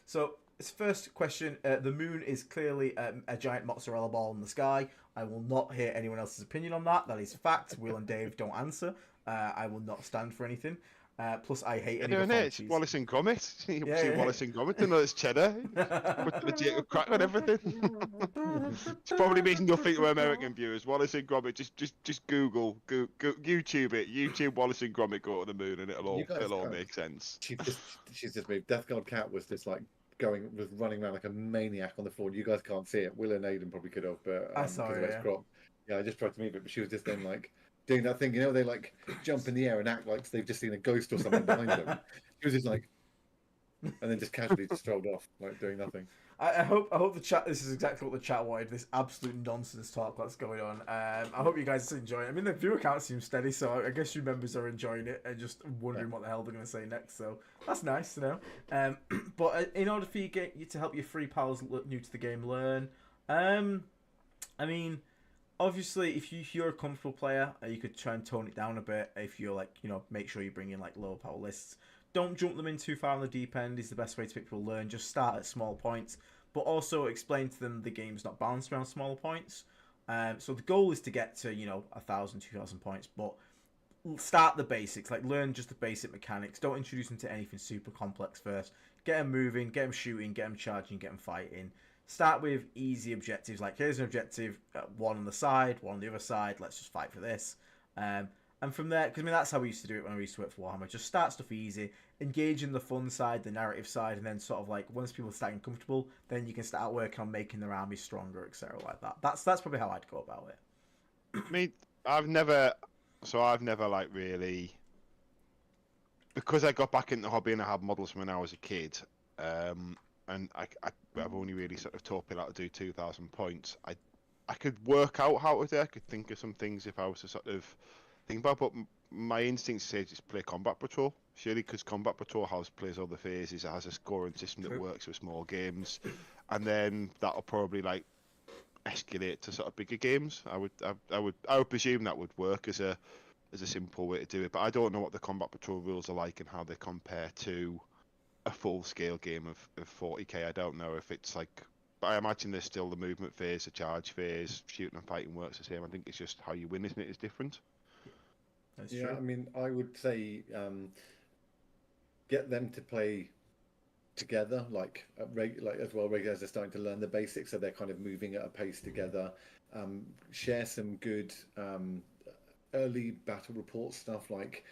Speaker 2: So first question: the moon is clearly a giant mozzarella ball in the sky. I will not hear anyone else's opinion on that. That is fact. Will and Dave don't answer. I will not stand for anything. Plus, I hate any of the
Speaker 3: it's Wallace and Gromit. You see Wallace and Gromit, and it's cheddar. With the Jacob crack and everything. It's probably means nothing to American viewers. Wallace and Gromit, just Google, YouTube it. YouTube Wallace and Gromit go to the moon, and it'll all make sense.
Speaker 4: She's just moved. Death Guard Cat was just like running around like a maniac on the floor. You guys can't see it. Will and Aidan probably could have, but
Speaker 2: I saw it.
Speaker 4: I just tried to move it, but she was just then like doing that thing, they like jump in the air and act like they've just seen a ghost or something behind them. She was just like, and then just casually just strolled off, like doing nothing.
Speaker 2: I hope the chat. This is exactly what the chat wanted. This absolute nonsense talk that's going on. I hope you guys enjoy it. I mean, the viewer count seems steady, so I guess you members are enjoying it and just wondering what the hell they're going to say next. So that's nice to know. But in order for you to help your 3 pals new to the game learn, I mean, obviously, if you're a comfortable player, you could try and tone it down a bit. If you're like, make sure you bring in like lower power lists. Don't jump them in too far on the deep end is the best way to make people learn. Just start at small points, but also explain to them the game's not balanced around smaller points. So the goal is to get to 1,000, 2,000 points, but start the basics. Like learn just the basic mechanics. Don't introduce them to anything super complex first. get them moving, get them shooting, get them charging, get them fighting. Start with easy objectives, like here's an objective, one on the side, one on the other side, let's just fight for this. And from there, because I mean, that's how we used to do it when I used to work for Warhammer. Just start stuff easy, engage in the fun side, the narrative side, and then sort of like once people start getting comfortable, then you can start working on making their army stronger, etc. Like that. That's probably how I'd go about it.
Speaker 3: I mean, I've never like really, because I got back into the hobby and I had models when I was a kid, and I've only really sort of taught people how to do 2,000 points. I could work out how to do it. I could think of some things if I was to sort of think about, but my instinct says just play Combat Patrol. Surely, because Combat Patrol plays all the phases, it has a scoring system that works with small games, and then that'll probably like escalate to sort of bigger games. I would presume that would work as a simple way to do it, but I don't know what the Combat Patrol rules are like and how they compare to a full scale game of 40k. I don't know if it's like, but I imagine there's still the movement phase, the charge phase, shooting and fighting works the same. I think it's just how you win, isn't it, is different.
Speaker 2: That's
Speaker 4: Yeah,
Speaker 2: true.
Speaker 4: I mean, I would say get them to play together, like as well. Regulars are starting to learn the basics, so they're kind of moving at a pace together. Share some good early battle report stuff, like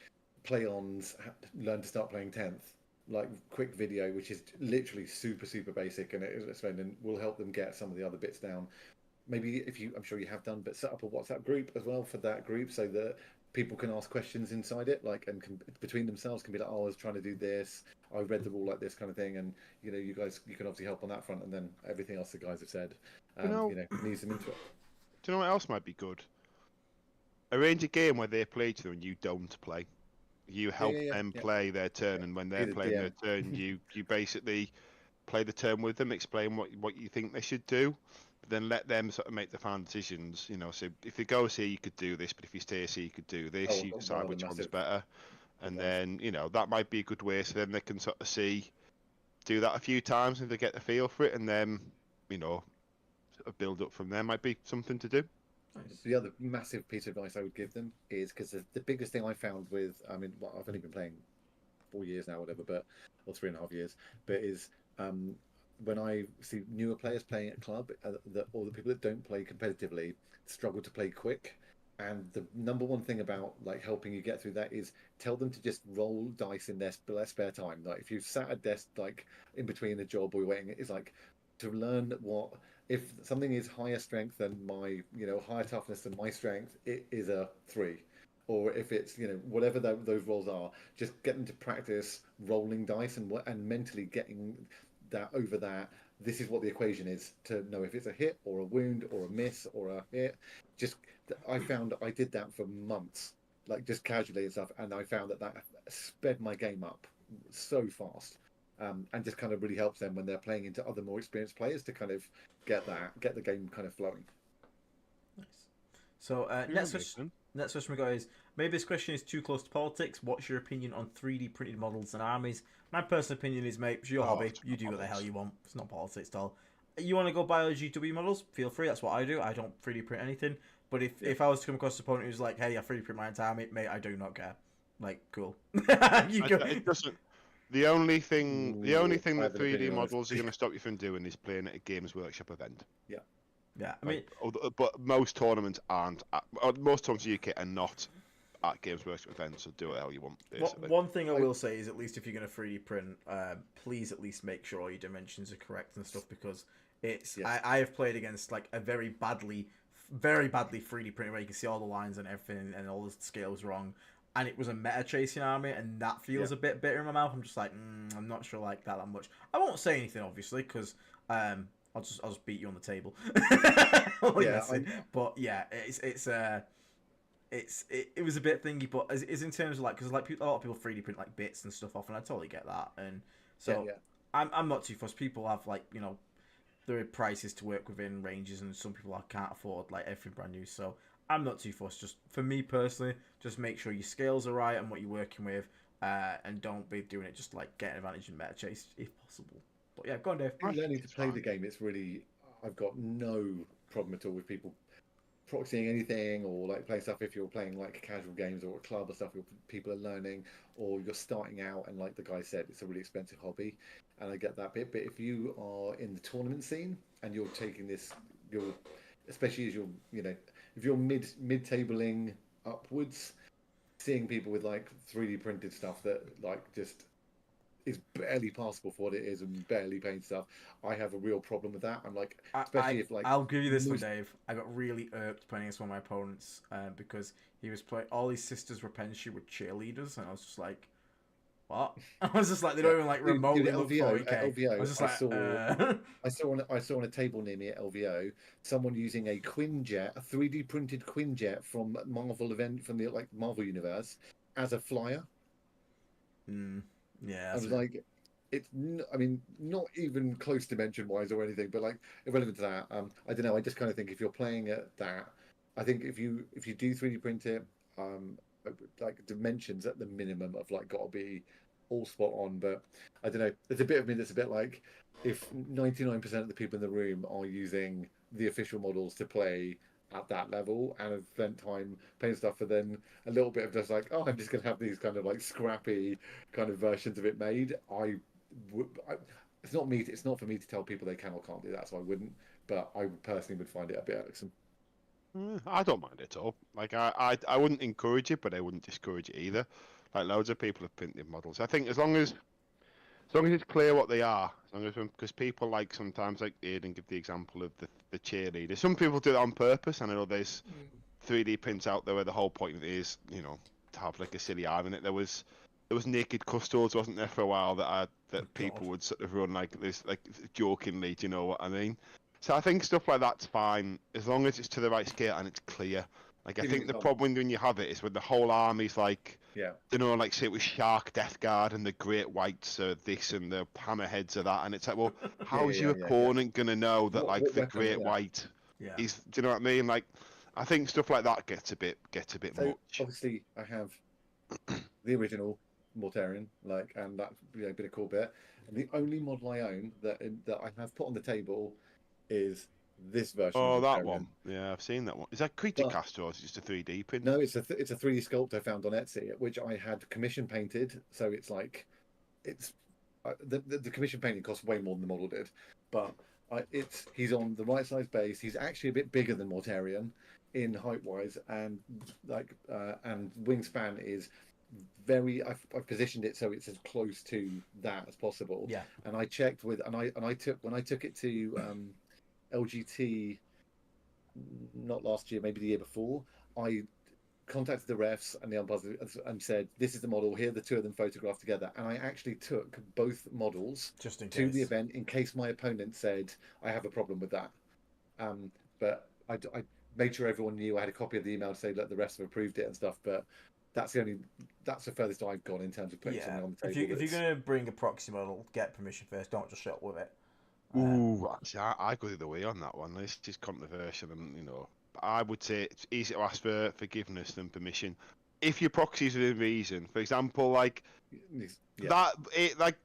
Speaker 4: play-ons. Learn to start playing 10th. Like quick video, which is literally super basic, and and will help them get some of the other bits down. Maybe I'm sure you have done, but set up a WhatsApp group as well for that group, so that people can ask questions inside it, like, and between themselves can be like, oh, I was trying to do this, I read the rule like this kind of thing, and you can obviously help on that front, and then everything else the guys have said, needs them into it.
Speaker 3: Do you know what else might be good? Arrange a game where they play each other and you don't play. You help them play their turn, and when they're playing their turn, you basically play the turn with them, explain what you think they should do, but then let them sort of make the final decisions. So if it goes here, you could do this, but if you stay here, you could do this. You decide which one's better, and then that might be a good way. So then they can sort of do that a few times, and they get the feel for it, and then sort of build up from there. Might be something to do.
Speaker 4: Nice. The other massive piece of advice I would give them is, because the biggest thing I found with, I've only been playing 4 years now, whatever, or 3.5 years, but is when I see newer players playing at club, or the people that don't play competitively struggle to play quick. And the number one thing about like helping you get through that is tell them to just roll dice in their spare time. Like if you've sat at desk like in between a job or you're waiting, it's like to learn if something is higher strength than my, higher toughness than my strength, it is a 3. Or if it's, whatever those rolls are, just get them to practice rolling dice and mentally getting that over that. This is what the equation is to know if it's a hit or a wound or a miss or a hit. I found I did that for months, like just casually and stuff, and I found that sped my game up so fast. And just kind of really helps them when they're playing into other more experienced players to kind of get the game kind of flowing.
Speaker 2: Nice. So next question we got is, maybe this question is too close to politics. What's your opinion on 3D printed models and armies? My personal opinion is, mate, it's your hobby. You do what the hell you want. It's not politics at all. You want to go buy GW models? Feel free. That's what I do. I don't 3D print anything. But if I was to come across an opponent who's like, hey, I 3D print my entire army, mate, I do not care. Like, cool.
Speaker 3: It doesn't. The only thing that 3D models are going to stop you from doing is playing at a Games Workshop event.
Speaker 4: Yeah.
Speaker 2: Yeah, I mean,
Speaker 3: but most tournaments aren't. Most tournaments in the UK are not at Games Workshop events, so do what the hell you want. Basically.
Speaker 2: One thing I will say is, at least if you're going to 3D print, please at least make sure all your dimensions are correct and stuff, because it's. Yes. I have played against like a very badly 3D printed where you can see all the lines and everything and all the scales wrong. And it was a meta chasing army, and that feels a bit bitter in my mouth. I'm just like, I'm not sure like that much. I won't say anything, obviously, because I'll just beat you on the table. But yeah, it was a bit thingy, but it's in terms of like, because like a lot of people 3D print like bits and stuff off, and I totally get that. And so I'm not too fussed. People have like there are prices to work within, ranges, and some people can't afford like everything brand new. So I'm not too fussed. Just for me personally, just make sure your scales are right and what you're working with, and don't be doing it just like getting advantage in meta chase if possible. But yeah, go on, Dave.
Speaker 4: Learning to play the game, I've got no problem at all with people proxying anything or like playing stuff. If you're playing like casual games or a club or stuff, people are learning, or you're starting out and like the guy said, it's a really expensive hobby. and I get that bit. But if you are in the tournament scene and you're taking this, you're especially as if you're mid tabling upwards, seeing people with like 3D printed stuff that like just is barely passable for what it is and barely paint stuff. I have a real problem with that. I'm like, especially if like
Speaker 2: I'll give you this one, Dave. I got really irked playing against one of my opponents because he was playing. All his sisters were Penshu with cheerleaders, and I was just like, "What?" I was just like, they don't even like remotely look 40k.
Speaker 4: LVO,
Speaker 2: I was just like,
Speaker 4: I saw on a table near me at LVO someone using a Quinjet, a 3D printed Quinjet from Marvel event from the like Marvel universe as a flyer.
Speaker 2: Yeah,
Speaker 4: I was like, I mean, not even close dimension wise or anything, but like irrelevant to that. I don't know. I just kind of think if you're playing at that, I think if you do 3D print it, like dimensions at the minimum of like got to be all spot on. But I don't know. There's a bit of me that's a bit like if 99% of the people in the room are using the official models to play at that level and have spent time playing stuff, and then a little bit of just like, oh, I'm just gonna have these kind of like scrappy kind of versions of it made. It's not me. It's not for me to tell people they can or can't do that, so I wouldn't. But I personally would find it a bit irksome.
Speaker 3: I don't mind it at all. Like I wouldn't encourage it, but I wouldn't discourage it either. Like loads of people have printed models. I think as long as it's clear what they are, as long as because people like sometimes like Aiden give the example of the cheerleader. Some people do it on purpose, and I know there's 3D prints out there where the whole point of it is, to have like a silly arm in it. There was naked custodians, wasn't there, for a while that people would sort of run like this, like jokingly. Do you know what I mean? So I think stuff like that's fine as long as it's to the right scale and it's clear. Like I think the problem when you have it is when the whole army's like, like say it was Shark Death Guard and the Great Whites are this and the Hammerheads are that, and it's like, well, how's your opponent gonna know that like the Great White is? Do you know what I mean? Like, I think stuff like that gets a bit much.
Speaker 4: Obviously, I have the original Mortarion, and that's been a cool bit. And the only model I own that I have put on the table is this version.
Speaker 3: Oh, that one. Yeah, I've seen that one. Is that Creature Caster or is it just a 3D print?
Speaker 4: No, it's a 3D sculpt I found on Etsy, which I had commission painted. So it's like, the commission painting cost way more than the model did, but he's on the right size base. He's actually a bit bigger than Mortarion in height wise, and and wingspan is very. I've positioned it so it's as close to that as possible.
Speaker 2: Yeah. And
Speaker 4: I checked when I took it to LGT, not last year, maybe the year before, I contacted the refs and the umpires and said, this is the model, here are the two of them photographed together. And I actually took both models to the event in case my opponent said, I have a problem with that. But I made sure everyone knew I had a copy of the email to say that the refs have approved it and stuff. But that's the furthest I've gone in terms of putting something on the table.
Speaker 2: If you're going to bring a proxy model, get permission first. Don't just shut with it.
Speaker 3: Ooh, actually, I go the other way on that one. This is controversial, and I would say it's easier to ask for forgiveness than permission. If your proxies within reason, for example, like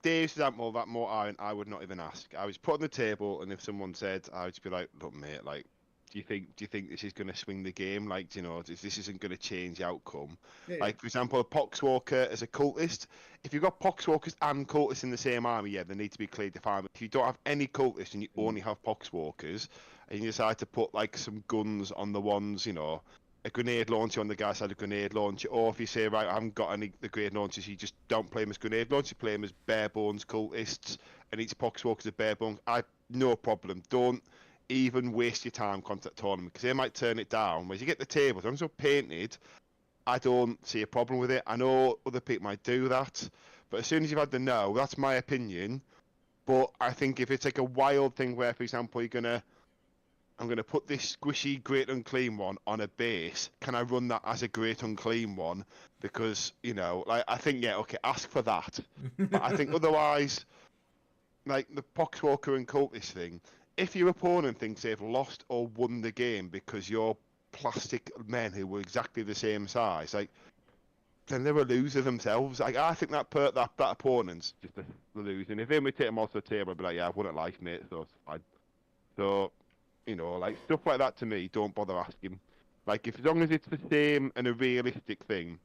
Speaker 3: Dave's example, that more iron, I would not even ask. I was put on the table, and if someone said, I would just be like, look, mate, like, do you think this is going to swing the game? Like, this isn't going to change the outcome. Yeah. Like, for example, a Poxwalker as a cultist. If you've got Poxwalkers and cultists in the same army, they need to be clearly defined. If you don't have any cultists and you only have Poxwalkers, and you decide to put like some guns on the ones, a grenade launcher on the guy's side, a grenade launcher, or if you say, right, I haven't got any the grenade launchers, you just don't play them as grenade launchers, you play them as bare bones cultists, and each Poxwalker's a bare bones. No problem. Don't even waste your time contact tournament because they might turn it down. Whereas you get the tables, as long as they're painted, I don't see a problem with it. I know other people might do that, but as soon as you've had the no, that's my opinion. But I think if it's like a wild thing where, for example, I'm gonna put this squishy great unclean one on a base. Can I run that as a great unclean one? Because I think ask for that. But I think otherwise, like the Poxwalker and Cultist thing. If your opponent thinks they've lost or won the game because you're plastic men who were exactly the same size, then they're a loser themselves. Like, I think that opponent's just a loser. And if they would take them off the table, I'd be like, yeah, I wouldn't like mate, so it's fine. So, like stuff like that to me, don't bother asking. Like, as long as it's the same and a realistic thing.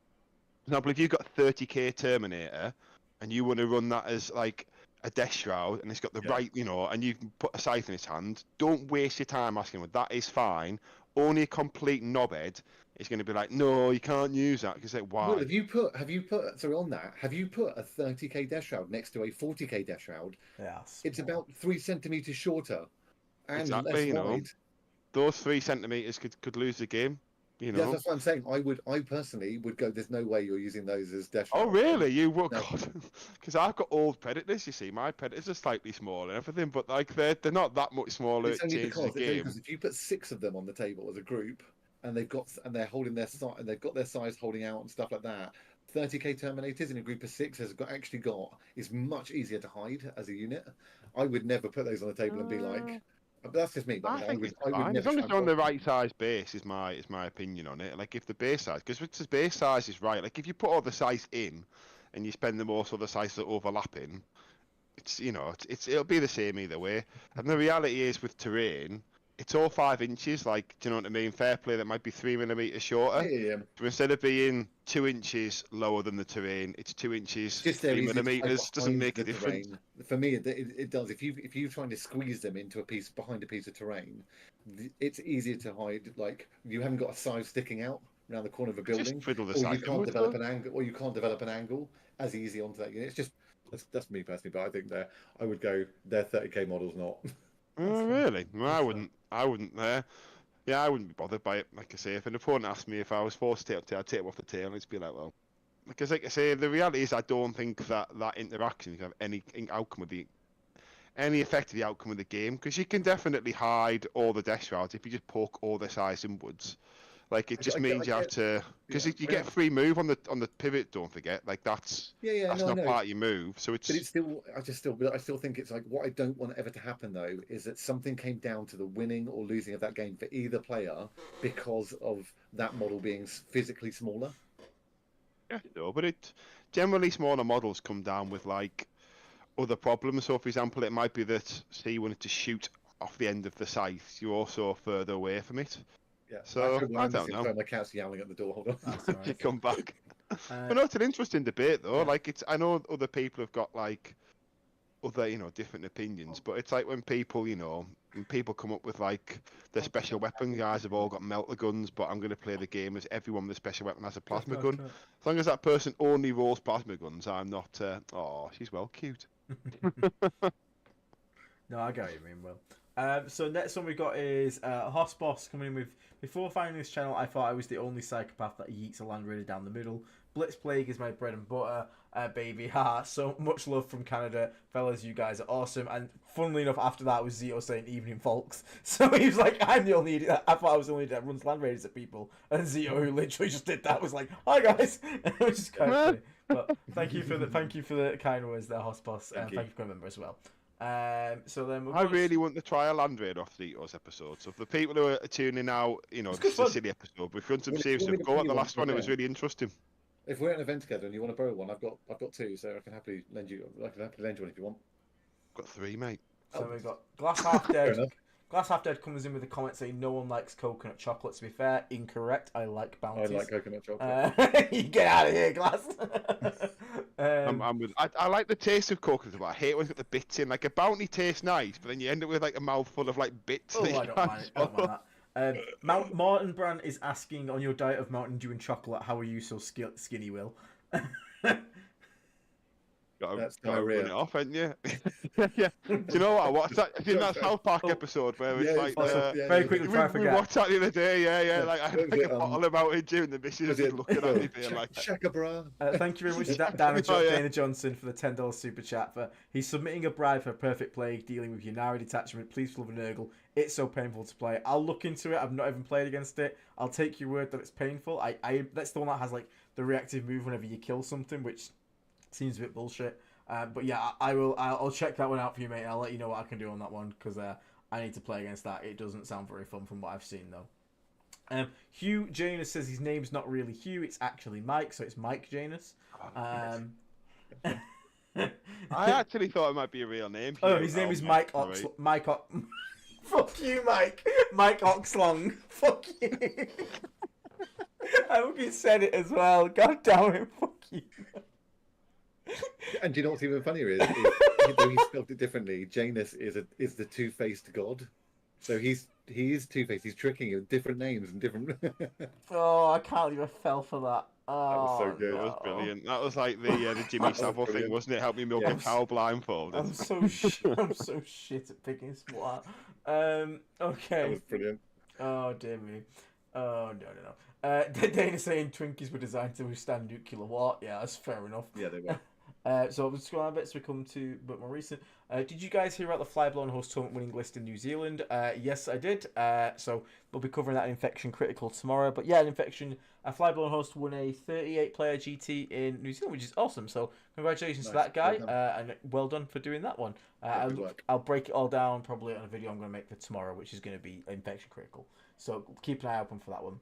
Speaker 3: For example, if you've got a 30k Terminator and you want to run that as like a death shroud and it's got the
Speaker 4: Yeah.
Speaker 3: right, and you can put a scythe in his hand, don't waste your time asking him. That is fine. Only a complete knobhead is going to be like, no, you can't use that. Because like, why?
Speaker 4: Well, have you put on that? Have you put a 30k death shroud next to a 40k death shroud?
Speaker 2: Yeah.
Speaker 4: It's about 3 centimeters shorter and
Speaker 3: Exactly,
Speaker 4: less wide.
Speaker 3: Those 3 centimeters could lose the game.
Speaker 4: Yeah, that's what I'm saying. I personally would go. There's no way you're using those as death
Speaker 3: Oh,
Speaker 4: shrouds.
Speaker 3: really? You would?
Speaker 4: No.
Speaker 3: God, because I've got old predators. You see, my predators are slightly smaller and everything, but like they're not that much smaller.
Speaker 4: It's
Speaker 3: It
Speaker 4: only
Speaker 3: changes the game.
Speaker 4: because if you put 6 of them on the table as a group, and they're holding their size, and they've got their size holding out and stuff like that. 30k Terminators in a group of 6 is much easier to hide as a unit. I would never put those on the table and be like, but that's just me. But
Speaker 3: I think
Speaker 4: would,
Speaker 3: it's
Speaker 4: I would
Speaker 3: fine.
Speaker 4: never
Speaker 3: As long as
Speaker 4: try
Speaker 3: they're on
Speaker 4: and
Speaker 3: the right size base, is my opinion on it. Like if the base size, because if the base size is right, like if you put all the size in, and you spend them also the size that overlapping, it's it'll be the same either way. And the reality is with terrain, it's all 5 inches. Like, do you know what I mean? Fair play, that might be 3 millimeters shorter.
Speaker 4: Yeah.
Speaker 3: So instead of being 2 inches lower than the terrain, it's 2 inches,
Speaker 4: Just
Speaker 3: 3 millimeters. Doesn't make a difference.
Speaker 4: Terrain. For me, it does. If you're trying to squeeze them into behind a piece of terrain, it's easier to hide. Like you haven't got a size sticking out around the corner of a building,
Speaker 3: Just fiddle the
Speaker 4: or you
Speaker 3: size
Speaker 4: can't
Speaker 3: inwards,
Speaker 4: develop
Speaker 3: though.
Speaker 4: an angle, or you can't develop an angle as easy onto that unit. It's just that's me personally, but I think I would go their 30k models not.
Speaker 3: Oh, really? No, I wouldn't. I wouldn't there. Yeah, I wouldn't be bothered by it. Like I say, if an opponent asked me if I was forced to take it, I'd take it off the tail. And it'd be like, well, because like I say, the reality is I don't think that interaction can have any outcome with any effect of the outcome of the game. Because you can definitely hide all the death shrouds if you just poke all the size inwards. Like it just means you have to, because you get free move on the pivot. Don't forget, like that's not part of your move. So it's.
Speaker 4: But it's still, I still think it's like what I don't want ever to happen though is that something came down to the winning or losing of that game for either player because of that model being physically smaller.
Speaker 3: Yeah, no, but generally smaller models come down with like other problems. So, for example, it might be that say you wanted to shoot off the end of the scythe, you're also further away from it.
Speaker 4: Yeah.
Speaker 3: So I don't know.
Speaker 4: My cat's yowling at the door. Hold on.
Speaker 2: That's all
Speaker 3: You
Speaker 2: right.
Speaker 3: come back. But no, it's an interesting debate though.
Speaker 2: Yeah.
Speaker 3: Like I know other people have got like other different opinions, but it's like when people come up with like their special weapon guys have all got melter guns, but I'm going to play the game as everyone with a special weapon has a plasma gun. As long as that person only rolls plasma guns, I'm not. Oh, she's well cute.
Speaker 2: No, I get what you mean, Will. So next one we got is Hoss Boss coming in with, before finding this channel, I thought I was the only psychopath that yeets a Land Raider down the middle. Blitzplague is my bread and butter, baby. Ha, so much love from Canada. Fellas, you guys are awesome. And funnily enough, after that was Zito saying evening folks. So he was like, I'm the only idiot. I thought I was the only idiot that runs Land Raiders at people. And Zito, who literally just did that, was like, hi guys. Which is kind of funny. But thank you for the kind words there, Hoss Boss. Thank you for becoming a member as well. So then
Speaker 3: I really want to try a Land Raider off Zito's episode. So for the people who are tuning out, this is a silly episode. We've done some serious stuff. Go at the last one. It was really interesting.
Speaker 4: If we're at an event together and you want to borrow one, I've got 2, so I can happily lend you. I can happily lend you one if you want.
Speaker 3: Got 3, mate.
Speaker 2: So we've got Glass Half Dead. Glass Half Dead comes in with a comment saying no one likes coconut chocolate. To be fair, incorrect. I like bounties.
Speaker 4: I like coconut chocolate.
Speaker 2: You get out of here, Glass.
Speaker 3: I like the taste of coconut, but I hate when it's got the bits in. Like a bounty tastes nice, but then you end up with like a mouthful of like bits.
Speaker 2: Oh, I don't mind it. I don't mind that. Martin Brand is asking, on your diet of Mountain Dew and chocolate, how are you so skinny, Will?
Speaker 4: That's
Speaker 3: Gotta run
Speaker 4: diarrhea.
Speaker 3: it off, haven't you? Yeah. Do you know what? I watched that. Have you seen that South Park episode where it's like
Speaker 2: very quickly before I
Speaker 3: we
Speaker 2: forget.
Speaker 3: watched that the other day. Yeah. Like I had like a bottle of Mountain Dew, and the missus
Speaker 4: Was
Speaker 3: was
Speaker 4: it
Speaker 3: looking at me being like,
Speaker 4: Shaka bra.
Speaker 2: Thank you very much to Dana Johnson for the $10 super chat. He's submitting a bribe for a perfect plague dealing with Yunari detachment. Please fill the Nurgle. It's so painful to play. I'll look into it. I've not even played against it. I'll take your word that it's painful. That's the one that has like the reactive move whenever you kill something, which seems a bit bullshit. But yeah, I'll check that one out for you, mate. I'll let you know what I can do on that one because I need to play against that. It doesn't sound very fun from what I've seen though. Hugh Janus says his name's not really Hugh, it's actually Mike, so it's Mike Janus.
Speaker 3: I actually thought it might be a real name.
Speaker 2: Oh, his name is Mike Fuck you, Mike. Mike Oxlong. Fuck you. I hope you said it as well. God damn it. Fuck you.
Speaker 4: And do you know what's even funnier is though he spelled it differently, Janus is the two-faced god. So he is two-faced. He's tricking you with different names and different.
Speaker 2: Oh, I can't believe I fell for that. Oh,
Speaker 4: That was so good.
Speaker 3: That was
Speaker 2: no.
Speaker 3: brilliant. That was like the Jimmy
Speaker 4: That was
Speaker 3: Savile thing,
Speaker 4: brilliant.
Speaker 3: wasn't it? Help me milk
Speaker 4: Yeah.
Speaker 3: a cow blindfolded.
Speaker 2: I'm so I'm so shit at picking sport.
Speaker 4: That
Speaker 2: Okay.
Speaker 4: was brilliant.
Speaker 2: Oh dear me. Oh no. Dana saying Twinkies were designed to withstand nuclear war. Yeah, that's fair enough.
Speaker 4: Yeah, they were.
Speaker 2: So let's go on a bit. So we come to a bit more recent. Did you guys hear about the Flyblown host tournament winning list in New Zealand? Yes, I did. So we'll be covering that in Infection Critical tomorrow. But yeah, Flyblown host won a 38-player GT in New Zealand, which is awesome. So congratulations to
Speaker 4: Nice.
Speaker 2: that guy,
Speaker 4: Well done.
Speaker 2: and well done for doing that one.
Speaker 4: Good work.
Speaker 2: I'll break it all down probably on a video I'm going to make for tomorrow, which is going to be Infection Critical. So keep an eye open for that one.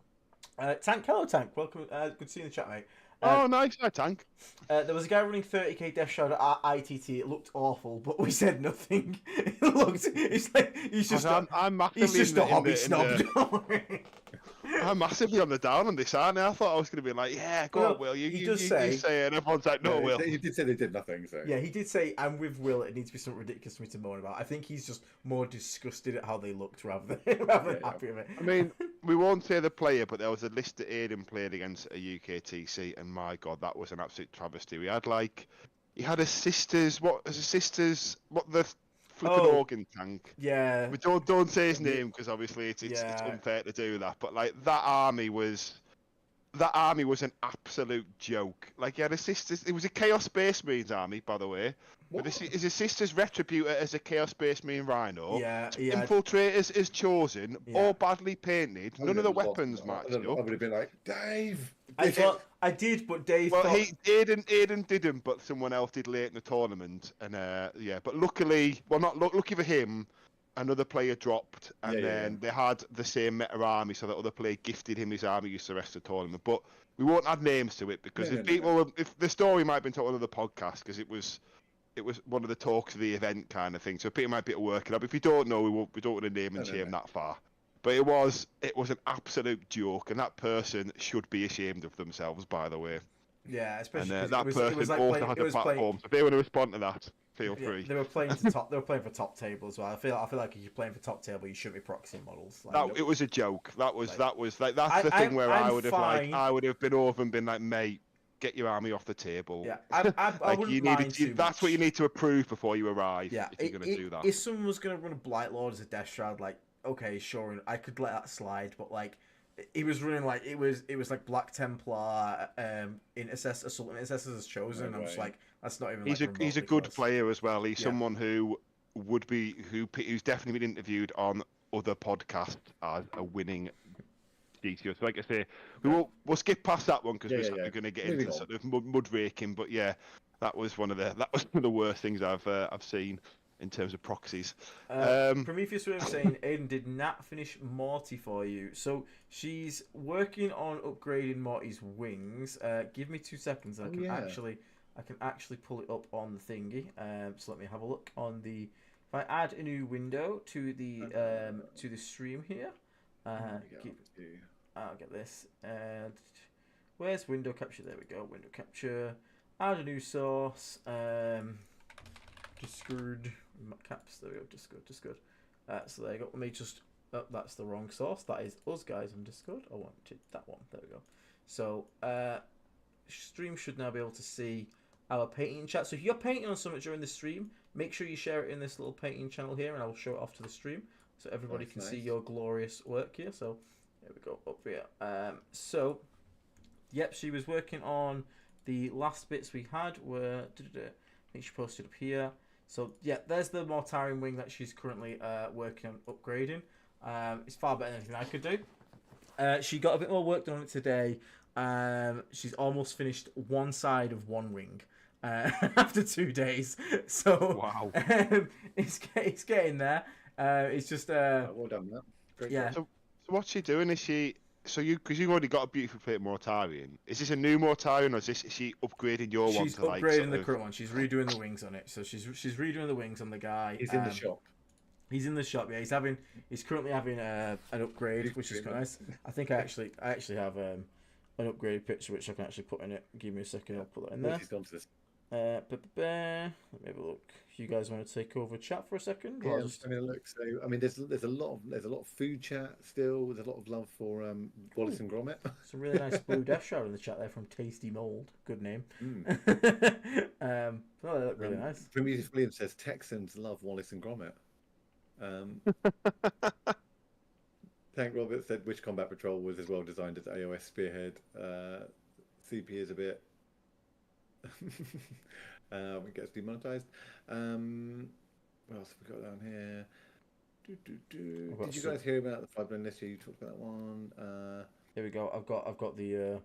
Speaker 2: Tank, hello Tank, welcome. Good to see you in the chat, mate.
Speaker 3: Oh, nice, hi, Tank.
Speaker 2: There was a guy running 30k Death Shroud at ITT. It looked awful, but we said nothing. It looked. It's like he's just.
Speaker 3: I'm massively
Speaker 2: He's just
Speaker 3: in
Speaker 2: a
Speaker 3: the-
Speaker 2: hobby
Speaker 3: in
Speaker 2: snob.
Speaker 3: the-
Speaker 2: Don't worry.
Speaker 3: I'm massively on the down on this, aren't I? I thought I was going to be like, yeah, go
Speaker 2: Well,
Speaker 3: on, Will. You
Speaker 2: he
Speaker 3: you
Speaker 2: does
Speaker 3: you
Speaker 2: say-
Speaker 3: say, and everyone's like, no, Will.
Speaker 4: He did say they did nothing. So
Speaker 2: Yeah, he did say, "I'm with Will. It needs to be something ridiculous for me to moan about." I think he's just more disgusted at how they looked rather than happy with it.
Speaker 3: I mean, we won't say the player, but there was a list that Aiden played against a UKTC, and my God, that was an absolute travesty. He had a sister's, what the flipping
Speaker 2: Oh.
Speaker 3: organ tank.
Speaker 2: Yeah,
Speaker 3: We don't say his name because obviously it's
Speaker 2: Yeah.
Speaker 3: unfair to do that. But like that army was an absolute joke. Like he had a sister's. It was a Chaos Space Marines army, by the way. But this is his sister's Retributor as a Chaos Space Marine Rhino.
Speaker 2: yeah.
Speaker 3: Infiltrators is chosen,
Speaker 2: Yeah.
Speaker 3: all badly painted. None of the weapons matched
Speaker 4: I
Speaker 3: up.
Speaker 4: would have been like, Dave.
Speaker 2: I did, but Dave
Speaker 3: Well,
Speaker 2: thought.
Speaker 3: Aiden didn't, but someone else did late in the tournament, and yeah. But luckily, well, not lucky for him, another player dropped, and then they had the same meta army, so that other player gifted him his army use the rest of the tournament. But we won't add names to it because if the story might have been told on another podcast because it was one of the talks of the event kind of thing, so people might be working up. If you don't know, we don't want to name and shame that far. But it was an absolute joke, and that person should be ashamed of themselves, by the way.
Speaker 2: Yeah, especially
Speaker 3: And
Speaker 2: 'cause
Speaker 3: that person
Speaker 2: it was like
Speaker 3: also
Speaker 2: playing,
Speaker 3: has
Speaker 2: it
Speaker 3: a
Speaker 2: was playing,
Speaker 3: platform. So if they want to respond to that, feel
Speaker 2: yeah,
Speaker 3: free.
Speaker 2: they were playing to top. They were playing for top table as well. I feel like if you're playing for top table, you shouldn't be proxying models. Like,
Speaker 3: It was a joke. That's the
Speaker 2: I'm
Speaker 3: thing where I
Speaker 2: fine.
Speaker 3: would have I would have been over and been like, mate, get your army off the table.
Speaker 2: Yeah, I wouldn't mind too
Speaker 3: That's
Speaker 2: much.
Speaker 3: what you need to approve before you arrive.
Speaker 2: Yeah,
Speaker 3: if you're going to do that.
Speaker 2: If someone was going to run a Blight Lord as a Death Shroud, like, okay, sure, I could let that slide, but like, he was running like it was like Black Templar, Intercessor, Assault Intercessors as chosen.
Speaker 4: No
Speaker 2: I'm just
Speaker 4: way.
Speaker 2: like, that's not even.
Speaker 3: He's
Speaker 2: like,
Speaker 3: a
Speaker 2: remotely
Speaker 3: good
Speaker 2: close.
Speaker 3: player as well. He's
Speaker 2: Yeah.
Speaker 3: someone who's definitely been interviewed on other podcasts as a winning GTO. So like I say, we'll skip past that one because we're going to get
Speaker 4: Moving
Speaker 3: into
Speaker 4: on.
Speaker 3: sort of mud raking. But yeah, that was one of the worst things I've seen in terms of proxies.
Speaker 2: Prometheus Williams saying Aiden did not finish Morty for you, so she's working on upgrading Morty's wings. Give me 2 seconds. I can actually pull it up on the thingy. So let me have a look on the. If I add a new window to the stream here, I'll get this. And where's window capture? There we go. Window capture. Add a new source. Discord caps. There we go. Discord. So there you go. Let me just. Oh, that's the wrong source. That is us guys on Discord. I wanted that one. There we go. So stream should now be able to see our painting chat. So if you're painting on something during the stream, make sure you share it in this little painting channel here, and I will show it off to the stream so everybody can see your glorious work here. So there we go, up here. So yep, she was working on the last bits we had were. I think she posted up here. So yeah, there's the Mortarian wing that she's currently working on upgrading. It's far better than anything I could do. She got a bit more work done on it today. She's almost finished one side of one wing after 2 days. So
Speaker 3: Wow.
Speaker 2: it's getting there. It's just
Speaker 4: Well done, that. Great
Speaker 2: yeah.
Speaker 4: job.
Speaker 3: So what's she doing? Because you've already got a beautiful plate Mortarian. Is this a new Mortarian, or is she upgrading your one
Speaker 2: She's
Speaker 3: to like?
Speaker 2: upgrading the current one. She's redoing the wings on it. So she's redoing the wings on the guy.
Speaker 4: He's in the shop.
Speaker 2: He's in the shop. Yeah, he's currently having an upgrade, which is quite nice. I think I actually have an upgraded picture which I can actually put in it. Give me a second. I'll put that in there.
Speaker 4: He's gone to this.
Speaker 2: Let me have a look. If you guys want to take over chat for a second,
Speaker 4: Yeah,
Speaker 2: I'll
Speaker 4: I'm
Speaker 2: just...
Speaker 4: having a look. So, I mean, there's a lot of food chat still. There's a lot of love for Wallace and Gromit.
Speaker 2: Some really nice blue Death Shroud in the chat there from Tasty Mold. Good name.
Speaker 4: Mm.
Speaker 2: Oh, they look really nice.
Speaker 4: Prometheus Williams says Texans love Wallace and Gromit. Tank Robert said which combat patrol was as well designed as AOS Spearhead. CP is a bit. It gets demonetized. What else have we got down here? Did you guys hear about the 5-blend list? You talked about that one.
Speaker 2: Here we go. I've got the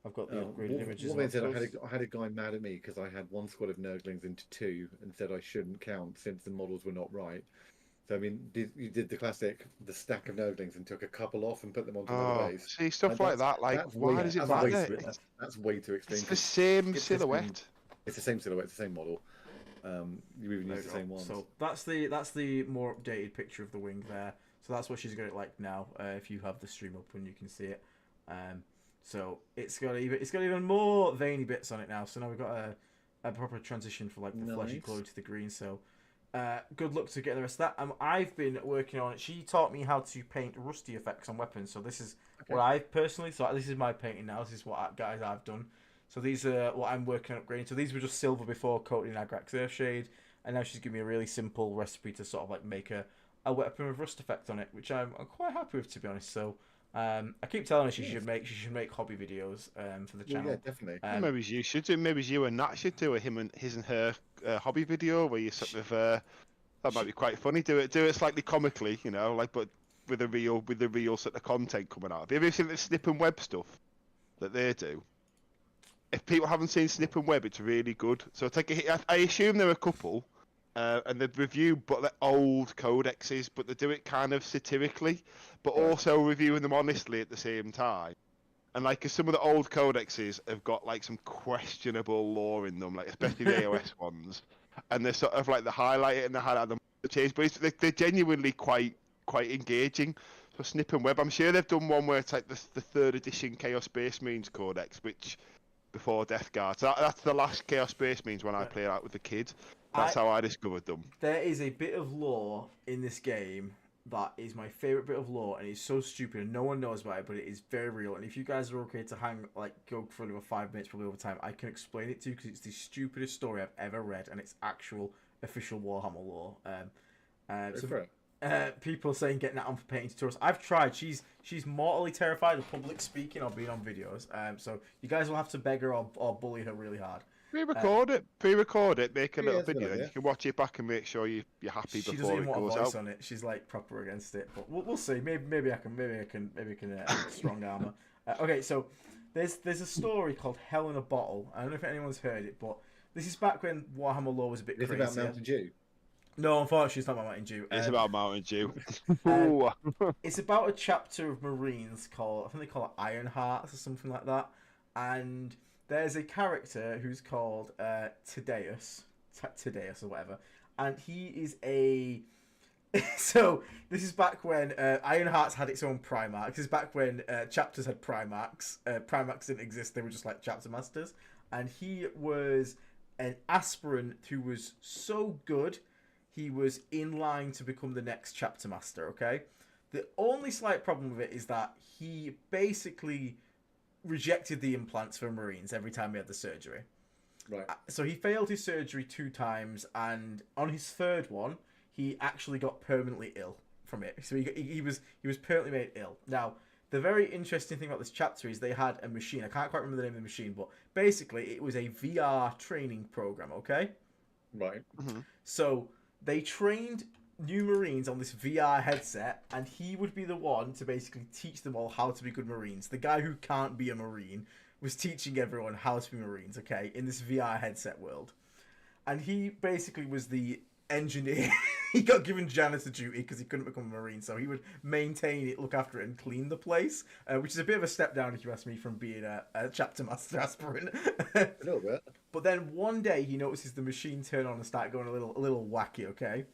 Speaker 2: upgraded images.
Speaker 4: Wolverine said I had a guy mad at me because I had one squad of Nurglings into 2 and said I shouldn't count since the models were not right. So I mean, you did the stack of Nurglings and took a couple off and put them onto another base.
Speaker 3: See, stuff like that. Like, why does it matter?
Speaker 4: That's way too extreme.
Speaker 3: It's the same silhouette.
Speaker 4: It's the same silhouette, it's the same model. You even use the same ones.
Speaker 2: So that's the more updated picture of the wing there. So that's what she's got it like now. If you have the stream open, you can see it. So it's got even more veiny bits on it now. So now we've got a proper transition from like the fleshy glow to the green. So good luck to get the rest of that. I've been working on it. She taught me how to paint rusty effects on weapons. So this is what I personally thought. This is my painting now. This is what I've done. So these are what I'm working on upgrading. So these were just silver before coated in Agrax Earthshade, and now she's giving me a really simple recipe to sort of like make a weapon with rust effect on it, which I'm quite happy with, to be honest. So I keep telling her she should make hobby videos for the channel.
Speaker 4: Yeah, definitely.
Speaker 3: Maybe you should do. Maybe you and Nat should do his and her hobby video where you sort of that might be quite funny. Do it slightly comically, you know, like but with the real sort of content coming out. Have you ever seen the Snip and Web stuff that they do? If people haven't seen Snip and Web, it's really good. So I assume there are a couple, and they review but they're old codexes, but they do it kind of satirically, but also reviewing them honestly at the same time. And like, 'cause some of the old codexes have got like some questionable lore in them, like especially the AOS ones, and they're sort of like they highlight it and they highlight them change, but they're genuinely quite engaging. So Snip and Web, I'm sure they've done one where it's like the 3rd edition Chaos Space Marines codex, which before Death Guard. So that's the last Chaos Space Marines when I played out with the kids. That's how I discovered them.
Speaker 2: There is a bit of lore in this game that is my favourite bit of lore, and it's so stupid and no one knows about it, but it is very real. And if you guys are okay to go for another 5 minutes, probably over time, I can explain it to you because it's the stupidest story I've ever read, and it's actual official Warhammer lore. People saying getting that on for painting tutorials. I've tried. She's mortally terrified of public speaking or being on videos. So you guys will have to beg her or bully her really hard.
Speaker 3: Pre-record it, make a little video, and you can watch it back and make sure you're happy before it goes out. She doesn't even want a voice
Speaker 2: on it. She's like proper against it. But we'll see. Maybe I can strong armor. Okay, so there's a story called Hell in a Bottle. I don't know if anyone's heard it, but this is back when Warhammer lore was a bit crazy.
Speaker 4: It's about Mountain Dew.
Speaker 2: No, unfortunately, it's not about Mountain Dew.
Speaker 3: It's about Mountain Dew.
Speaker 2: It's about a chapter of Marines called, I think they call it Iron Hearts or something like that. And there's a character who's called Tydeus or whatever. And he is a... So, this is back when Iron Hearts had its own Primarchs. This is back when chapters had Primarchs. Primarchs didn't exist, they were just like chapter masters. And he was an aspirant who was so good... He was in line to become the next chapter master, okay? The only slight problem with it is that he basically rejected the implants for Marines every time he had the surgery.
Speaker 4: Right.
Speaker 2: So he failed his surgery 2 times, and on his 3rd one, he actually got permanently ill from it. So he was permanently made ill. Now, the very interesting thing about this chapter is they had a machine. I can't quite remember the name of the machine, but basically it was a VR training program, okay?
Speaker 4: Right.
Speaker 3: Mm-hmm.
Speaker 2: So... They trained new Marines on this VR headset, and he would be the one to basically teach them all how to be good Marines. The guy who can't be a Marine was teaching everyone how to be Marines, okay, in this VR headset world. And he basically was the engineer. He got given janitor duty because he couldn't become a Marine, so he would maintain it, look after it, and clean the place, which is a bit of a step down, if you ask me, from being a chapter master aspirant.
Speaker 4: A little bit.
Speaker 2: But then one day he notices the machine turn on and start going a little wacky, okay?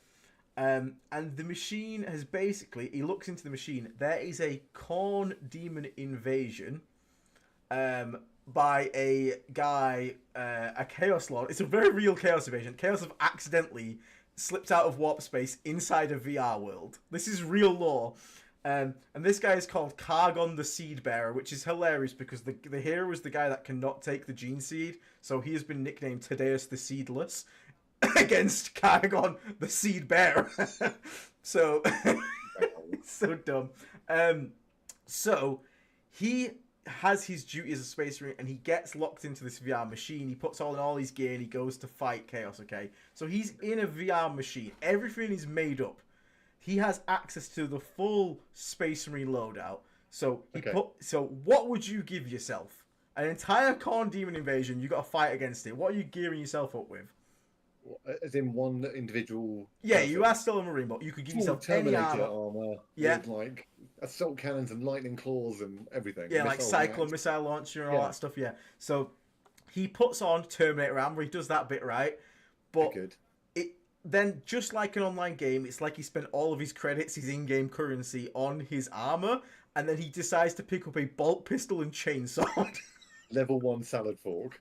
Speaker 2: And the machine has basically, he looks into the machine, there is a corn demon invasion by a guy, a Chaos Lord. It's a very real Chaos Invasion. Chaos have accidentally slipped out of warp space inside a VR world. This is real lore. And this guy is called Kargon the Seed Bearer, which is hilarious because the hero is the guy that cannot take the gene seed, so he has been nicknamed Tadeus the Seedless against Kargon the Seed Bearer. So it's so dumb. So he has his duty as a space marine and he gets locked into this VR machine. He puts on all his gear and he goes to fight Chaos, okay? So he's in a VR machine. Everything is made up. He has access to the full Space Marine loadout. So so what would you give yourself? An entire Khorne Demon invasion, you got to fight against it. What are you gearing yourself up with?
Speaker 4: As in one individual.
Speaker 2: Yeah, you are still a Marine, but you could give yourself any
Speaker 4: Terminator
Speaker 2: armor.
Speaker 4: with like assault cannons and lightning claws and everything.
Speaker 2: Yeah, like Cyclone missile launcher and all that stuff. Yeah. So he puts on Terminator armor. He does that bit right, but then just like an online game, it's like he spent all of his credits, his in-game currency, on his armor, and then he decides to pick up a bolt pistol and chainsaw.
Speaker 4: Level 1 salad fork.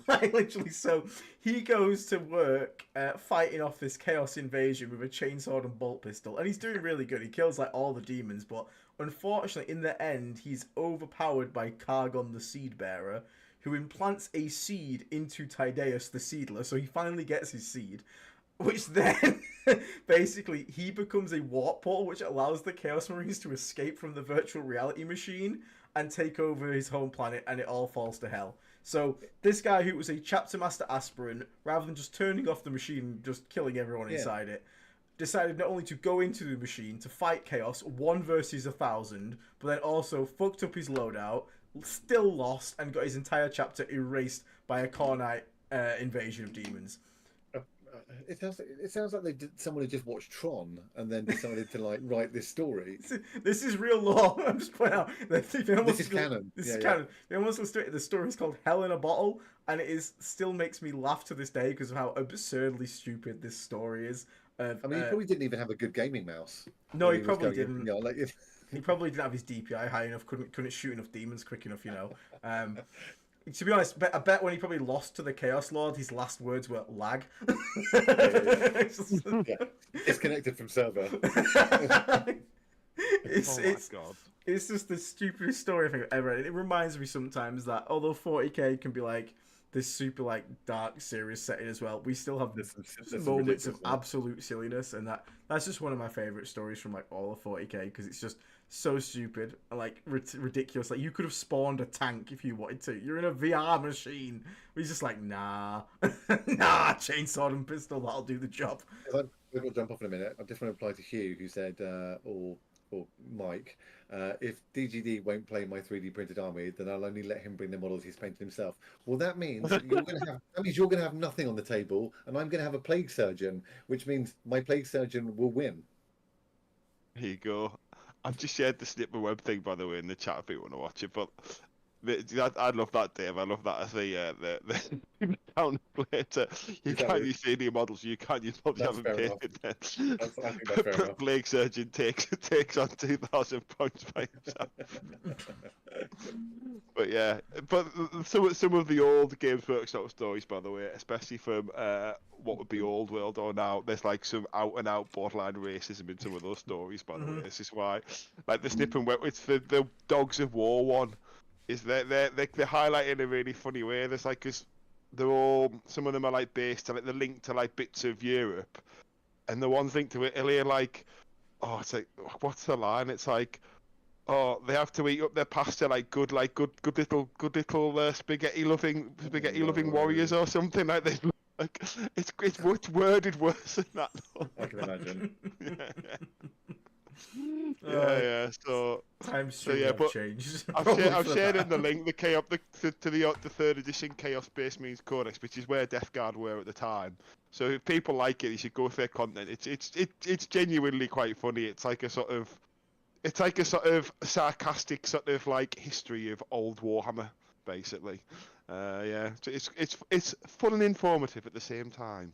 Speaker 2: Like, literally, so he goes to work fighting off this Chaos invasion with a chainsaw and bolt pistol, and he's doing really good. He kills like all the demons, but unfortunately, in the end, he's overpowered by Kargon the Seed Bearer, who implants a seed into Tydeus the Seedler, so he finally gets his seed. Which then, basically, he becomes a warp portal, which allows the Chaos Marines to escape from the virtual reality machine and take over his home planet, and it all falls to hell. So this guy, who was a chapter master aspirant, rather than just turning off the machine and just killing everyone inside it, decided not only to go into the machine to fight Chaos 1 versus 1,000, but then also fucked up his loadout, still lost, and got his entire chapter erased by a Khornite invasion of demons.
Speaker 4: It sounds like someone had just watched Tron and then decided to like write this story.
Speaker 2: This is real lore. I'm just pointing out that
Speaker 4: this is canon.
Speaker 2: This is canon. They almost illustrate the story is called Hell in a Bottle, and it is still makes me laugh to this day because of how absurdly stupid this story is.
Speaker 4: I mean, he probably didn't even have a good gaming mouse.
Speaker 2: No, he probably didn't.
Speaker 4: Like,
Speaker 2: he probably didn't have his DPI high enough. Couldn't shoot enough demons quick enough. To be honest, I bet when he probably lost to the Chaos Lord, his last words were lag.
Speaker 4: Disconnected from server.
Speaker 2: It's just the stupidest story I think I've ever read. It reminds me sometimes that although 40k can be like this super like dark serious setting as well, we still have moments of absolute silliness, and that's just one of my favorite stories from like all of 40k because it's just so stupid and like ridiculous. Like you could have spawned a tank if you wanted to. You're in a VR machine. He's just like nah, chainsaw and pistol, that'll do the job.
Speaker 4: We've got to jump off in a minute. I just want to reply to Hugh who said, or Mike, if DGD won't play my 3D printed army, then I'll only let him bring the models he's painted himself. Well, that means you're going to have nothing on the table, and I'm going to have a plague surgeon, which means my plague surgeon will win.
Speaker 3: Here you go. I've just shared the snip web thing, by the way, in the chat if you want to watch it. But I love that, Dave. I love that as the counterplay. You can't use 3D models. You can't use models you haven't painted then.
Speaker 4: I think that's fair enough.
Speaker 3: Plague Surgeon takes on 2,000 points by himself. But yeah, but some of the old Games Workshop stories, by the way, especially from what would be old world or now, there's like some out and out borderline racism in some of those stories, by the way. This is why, like the snip and wet, it's the Dogs of War one. Is they're highlighted in a really funny way. There's like, cause they're all, some of them are like based on like, they're linked to like bits of Europe, and the ones linked to Italy are like, oh, it's like, what's the line? It's like, oh, they have to eat up their pasta like good little spaghetti loving warriors or something like this. Like it's worded worse than that.
Speaker 4: I can imagine.
Speaker 3: Yeah. So
Speaker 2: yeah, but changed.
Speaker 3: I've shared in the link the Chaos to the third edition Chaos Space Marines Codex, which is where Death Guard were at the time. So if people like it, you should go for their content. It's genuinely quite funny. It's like a sort of sarcastic sort of like history of old Warhammer, basically. Yeah, so it's fun and informative at the same time.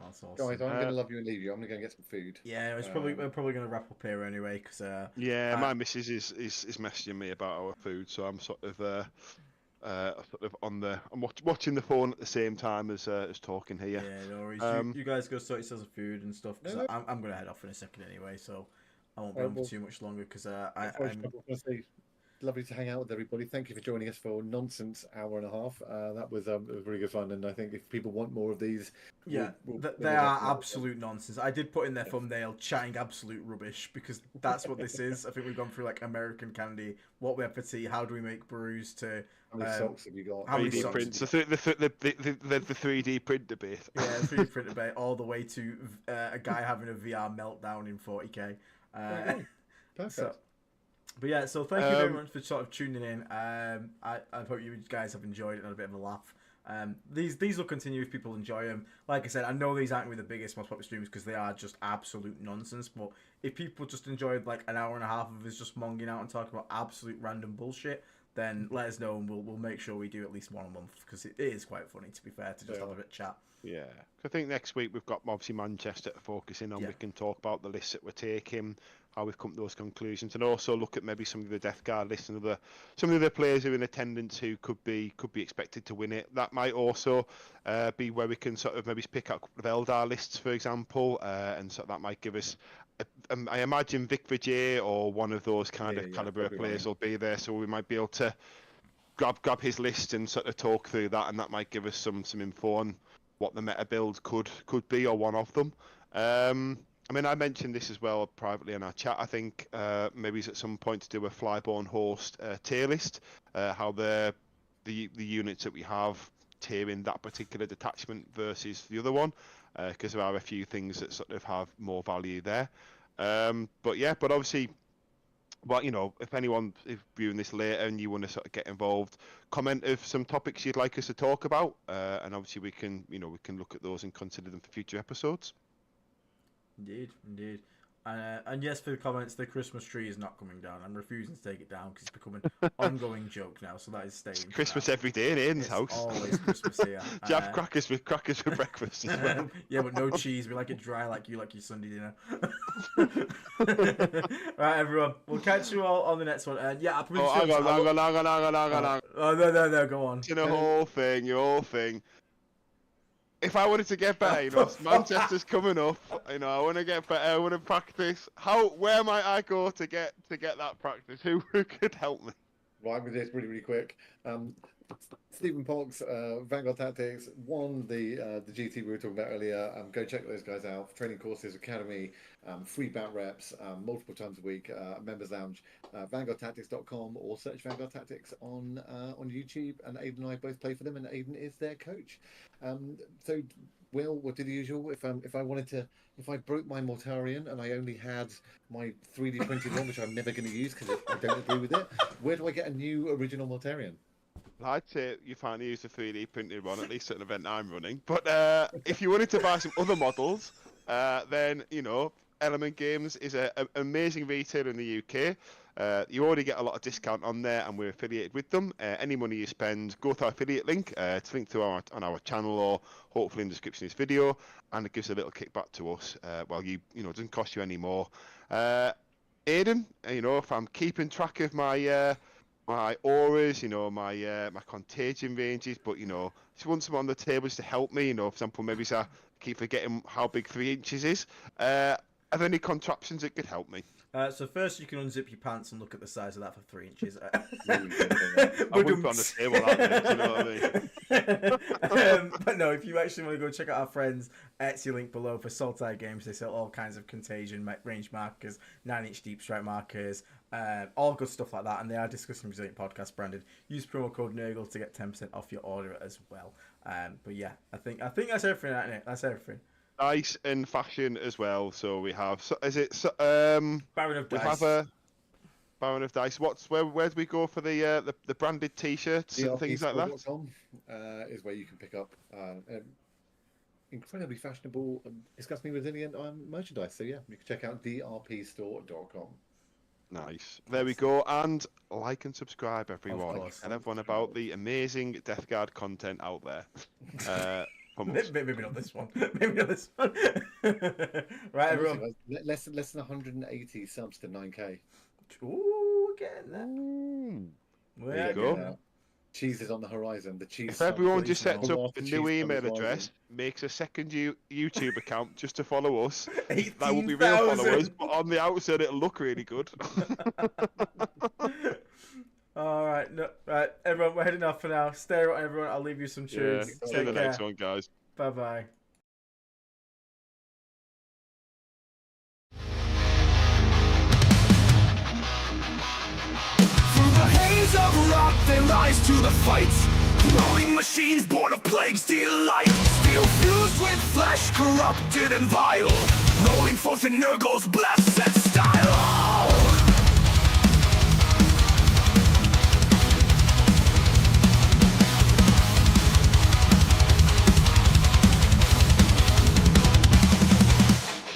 Speaker 2: That's awesome.
Speaker 4: Guys, I'm going to love you and leave you. I'm going to go and get some food.
Speaker 2: Yeah, we're probably going to wrap up here anyway, because
Speaker 3: my missus is messaging me about our food, so I'm sort of sort of I'm watching the phone at the same time as talking here.
Speaker 2: Yeah, no worries.
Speaker 3: Um,
Speaker 2: You guys go sort yourselves some food and stuff because
Speaker 4: No,
Speaker 2: I'm gonna head off in a second anyway, so I won't be
Speaker 4: Alright,
Speaker 2: on for
Speaker 4: well,
Speaker 2: too much longer because
Speaker 4: before I
Speaker 2: I'm
Speaker 4: stop, I want to say, lovely to hang out with everybody. Thank you for joining us for a nonsense hour and a half. That was it was really good fun, and I think if people want more of these,
Speaker 2: yeah,
Speaker 4: we'll
Speaker 2: they are
Speaker 4: definitely-
Speaker 2: absolute nonsense. I did put in their thumbnail chatting absolute rubbish because that's what this is. I think we've gone through like American candy, what we have for tea, how do we make brews, to
Speaker 4: How many socks have you got?
Speaker 2: how many
Speaker 3: 3D
Speaker 2: socks?
Speaker 3: prints, the 3D print debate.
Speaker 2: Yeah, 3D print debate all the way to a guy having a VR meltdown in 40k.
Speaker 4: Okay, perfect.
Speaker 2: So, but yeah, so thank you very much for sort of tuning in. I hope you guys have enjoyed it and had a bit of a laugh. These will continue if people enjoy them. Like I said, I know these aren't really the biggest, most popular streams because they are just absolute nonsense. But if people just enjoyed like an hour and a half of us just monging out and talking about absolute random bullshit, then let us know and we'll make sure we do at least one a month because it is quite funny, to be fair, to just have a bit of chat.
Speaker 3: Yeah, I think next week we've got obviously Manchester focusing on.
Speaker 2: Yeah.
Speaker 3: We can talk about the lists that we're taking, how we've come to those conclusions, and also look at maybe some of the Death Guard lists and some of the players who are in attendance who could be expected to win it. That might also be where we can sort of maybe pick out a couple of Eldar lists, for example, and so that might give us. I imagine Vic Vijay or one of those kind of caliber
Speaker 4: probably
Speaker 3: players
Speaker 4: right.
Speaker 3: will be there, so we might be able to grab his list and sort of talk through that, and that might give us some info on what the meta build could be, or one of them. I mean, I mentioned this as well privately in our chat. I think maybe at some point to do a Flyborn host tier list, how the units that we have tier in that particular detachment versus the other one, because there are a few things that sort of have more value there. But obviously, well, if anyone is viewing this later and you want to sort of get involved, comment of some topics you'd like us to talk about, and obviously we can look at those and consider them for future episodes.
Speaker 2: Indeed. And yes, for the comments, the Christmas tree is not coming down. I'm refusing to take it down because it's becoming an ongoing joke now. So that is staying.
Speaker 3: It's Christmas every day in Aiden's
Speaker 2: It's
Speaker 3: house.
Speaker 2: always Christmas here.
Speaker 3: Do you have crackers for breakfast as well?
Speaker 2: Yeah, but no cheese. We like it dry, like your Sunday dinner. Right, everyone. We'll catch you all on the next one. And yeah, I probably.
Speaker 3: Hang on.
Speaker 2: Oh no, go on.
Speaker 3: Your whole thing. If I wanted to get better, Manchester's coming up. I want to get better. I want to practice. Where might I go to get that practice? Who could help me?
Speaker 4: Right, with this really quick. Stephen Pox, Vanguard Tactics, won the GT we were talking about earlier. Go check those guys out. Training courses, academy, free bat reps, multiple times a week. Members lounge, VanguardTactics.com, or search Vanguard Tactics on YouTube. And Aiden and I both play for them, and Aiden is their coach. So, Will, we'll do the usual. If I broke my Mortarion and I only had my 3D printed one, which I'm never going to use because I don't agree with it, where do I get a new original Mortarion?
Speaker 3: I'd say you finally use the 3D printed one, at least at an event I'm running. But if you wanted to buy some other models, then, Element Games is an amazing retailer in the UK. You already get a lot of discount on there, and we're affiliated with them. Any money you spend, go to our affiliate link. It's linked to on our channel, or hopefully in the description of this video, and it gives a little kickback to us. Well, it doesn't cost you any more. Aiden, if I'm keeping track of my my auras, my contagion ranges, but just want someone on the table just to help me. For example, maybe I keep forgetting how big 3 inches is. Are there any contraptions that could help me?
Speaker 2: So first, you can unzip your pants and look at the size of that for 3 inches.
Speaker 3: I wouldn't be on the table that much, you know what I mean?
Speaker 2: But no, if you actually want to go check out our friends' Etsy link below for Saltire Games, they sell all kinds of contagion range markers, 9-inch deep strike markers, all good stuff like that. And they are Discussing Resilient Podcast branded. Use promo code NERGLE to get 10% off your order as well. But yeah, I think that's everything, isn't it? That's everything.
Speaker 3: Dice and fashion as well. So we have.
Speaker 2: Baron of
Speaker 3: we
Speaker 2: Dice.
Speaker 3: have a Baron of Dice. Where do we go for the branded T-shirts and things like that?
Speaker 4: Is where you can pick up incredibly fashionable, disgustingly resilient merchandise. So yeah, you can check out drpstore.com.
Speaker 3: Nice. There we go. And like and subscribe, everyone.
Speaker 2: course.
Speaker 3: Tell everyone about the amazing Death Guard content out there.
Speaker 2: Maybe not this one. Maybe not this one. Right, everyone.
Speaker 4: Less than 180 subs to 9k.
Speaker 2: Ooh, we're getting there.
Speaker 3: There you go.
Speaker 4: cheese is on the horizon. The cheese.
Speaker 3: If everyone
Speaker 2: please
Speaker 3: just sets
Speaker 4: no.
Speaker 3: up a new email address, makes a second YouTube account just to follow us, that will be real
Speaker 2: 18,000.
Speaker 3: followers. But on the outside, it'll look really good.
Speaker 2: All right, no, right, everyone, we're heading off for now. Stay right, everyone. I'll leave you some
Speaker 3: Yeah.
Speaker 2: tunes.
Speaker 3: See you in the
Speaker 2: Take
Speaker 3: next
Speaker 2: care.
Speaker 3: one, guys.
Speaker 2: Bye bye.
Speaker 1: Through the haze of rock, they rise to the fight. Growing machines born of plague's delight. Steel fused with flesh, corrupted and vile. Rolling forth in Nurgle's blessed style.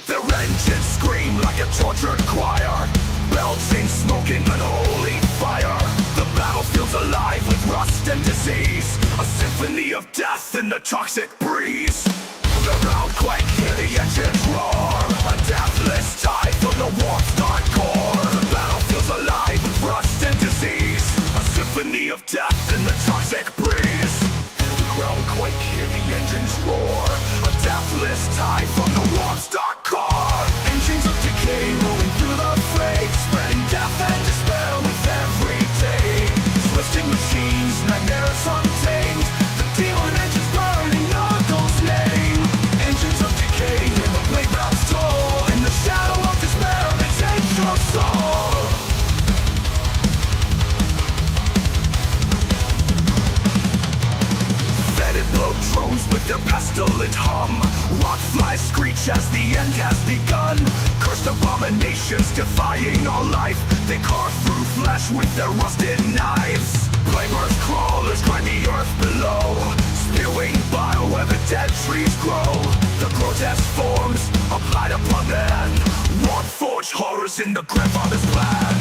Speaker 1: Their engines scream like a tortured choir, belching smoke in unholy fire. The battlefield's alive with rust and disease, a symphony of death in the toxic breeze. The ground quake, hear the engines roar, a deathless tide from the warp's dark core. The battlefield's alive with rust and disease, a symphony of death in the toxic breeze. The ground quake, hear the engines roar, a deathless tide from the warp's dark core. Engines of decay rolling through the fray, spreading death and despair with every day. Twisting machines, nightmares untamed, the demon engines burning Knuckles' name. Engines of decay, hear the blade bells toll, in the shadow of despair they take your soul. Fetid blow drones with their pestilent hum. Rock flies screech as the end has begun. Cursed abominations defying all life, they carve through flesh with their rusted knives. Flamers crawlers grind the earth below, spewing bile where the dead trees grow. The grotesque forms applied upon man, warp forged horrors in the grandfather's plan.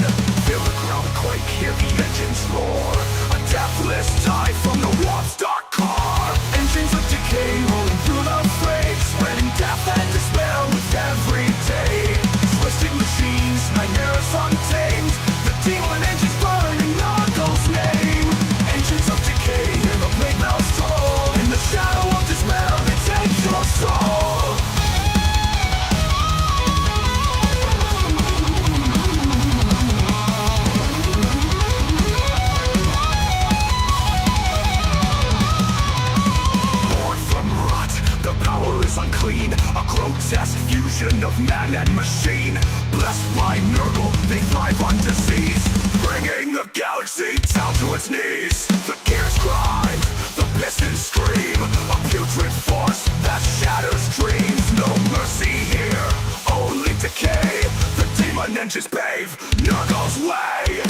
Speaker 1: Feel the ground quake, hear the engines roar, a deathless tide from the warp's dark core. Engines of decay rolling through the fray, spreading death and despair with every day. Twisting machines, nightmares untamed, the demon engines burning Knuckles' name. Engines of decay, hear the blade bells toll, in the shadow of despair they take your soul. Born from rot, the power is unclean, a grotesque fusion of man and machine. Blessed by Nurgle, they thrive on disease, bringing the galaxy down to its knees. The gears grind, the pistons scream, a putrid force that shatters dreams. No mercy here, only decay. The demon engines pave Nurgle's way.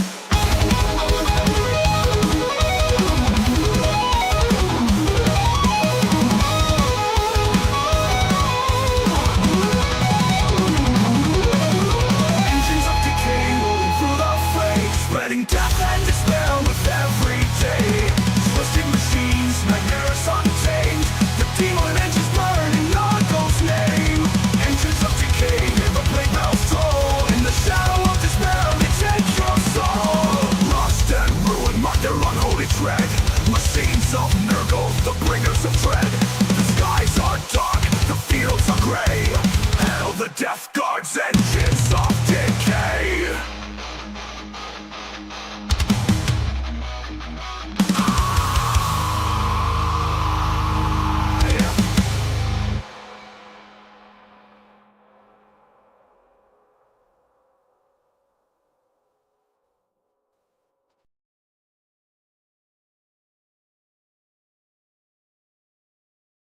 Speaker 1: Engines of decay rolling through the fray, spreading death and despair with every day. Twisting machines, nightmares untamed, the demon engines burning Knuckles' name. Engines of decay, hear the blade bells toll, in the shadow of despair they take your soul. Rust and ruin mark their unholy tread, machines of Nurgle, the bringers of dread. The skies are dark, the fields are gray, hell the death god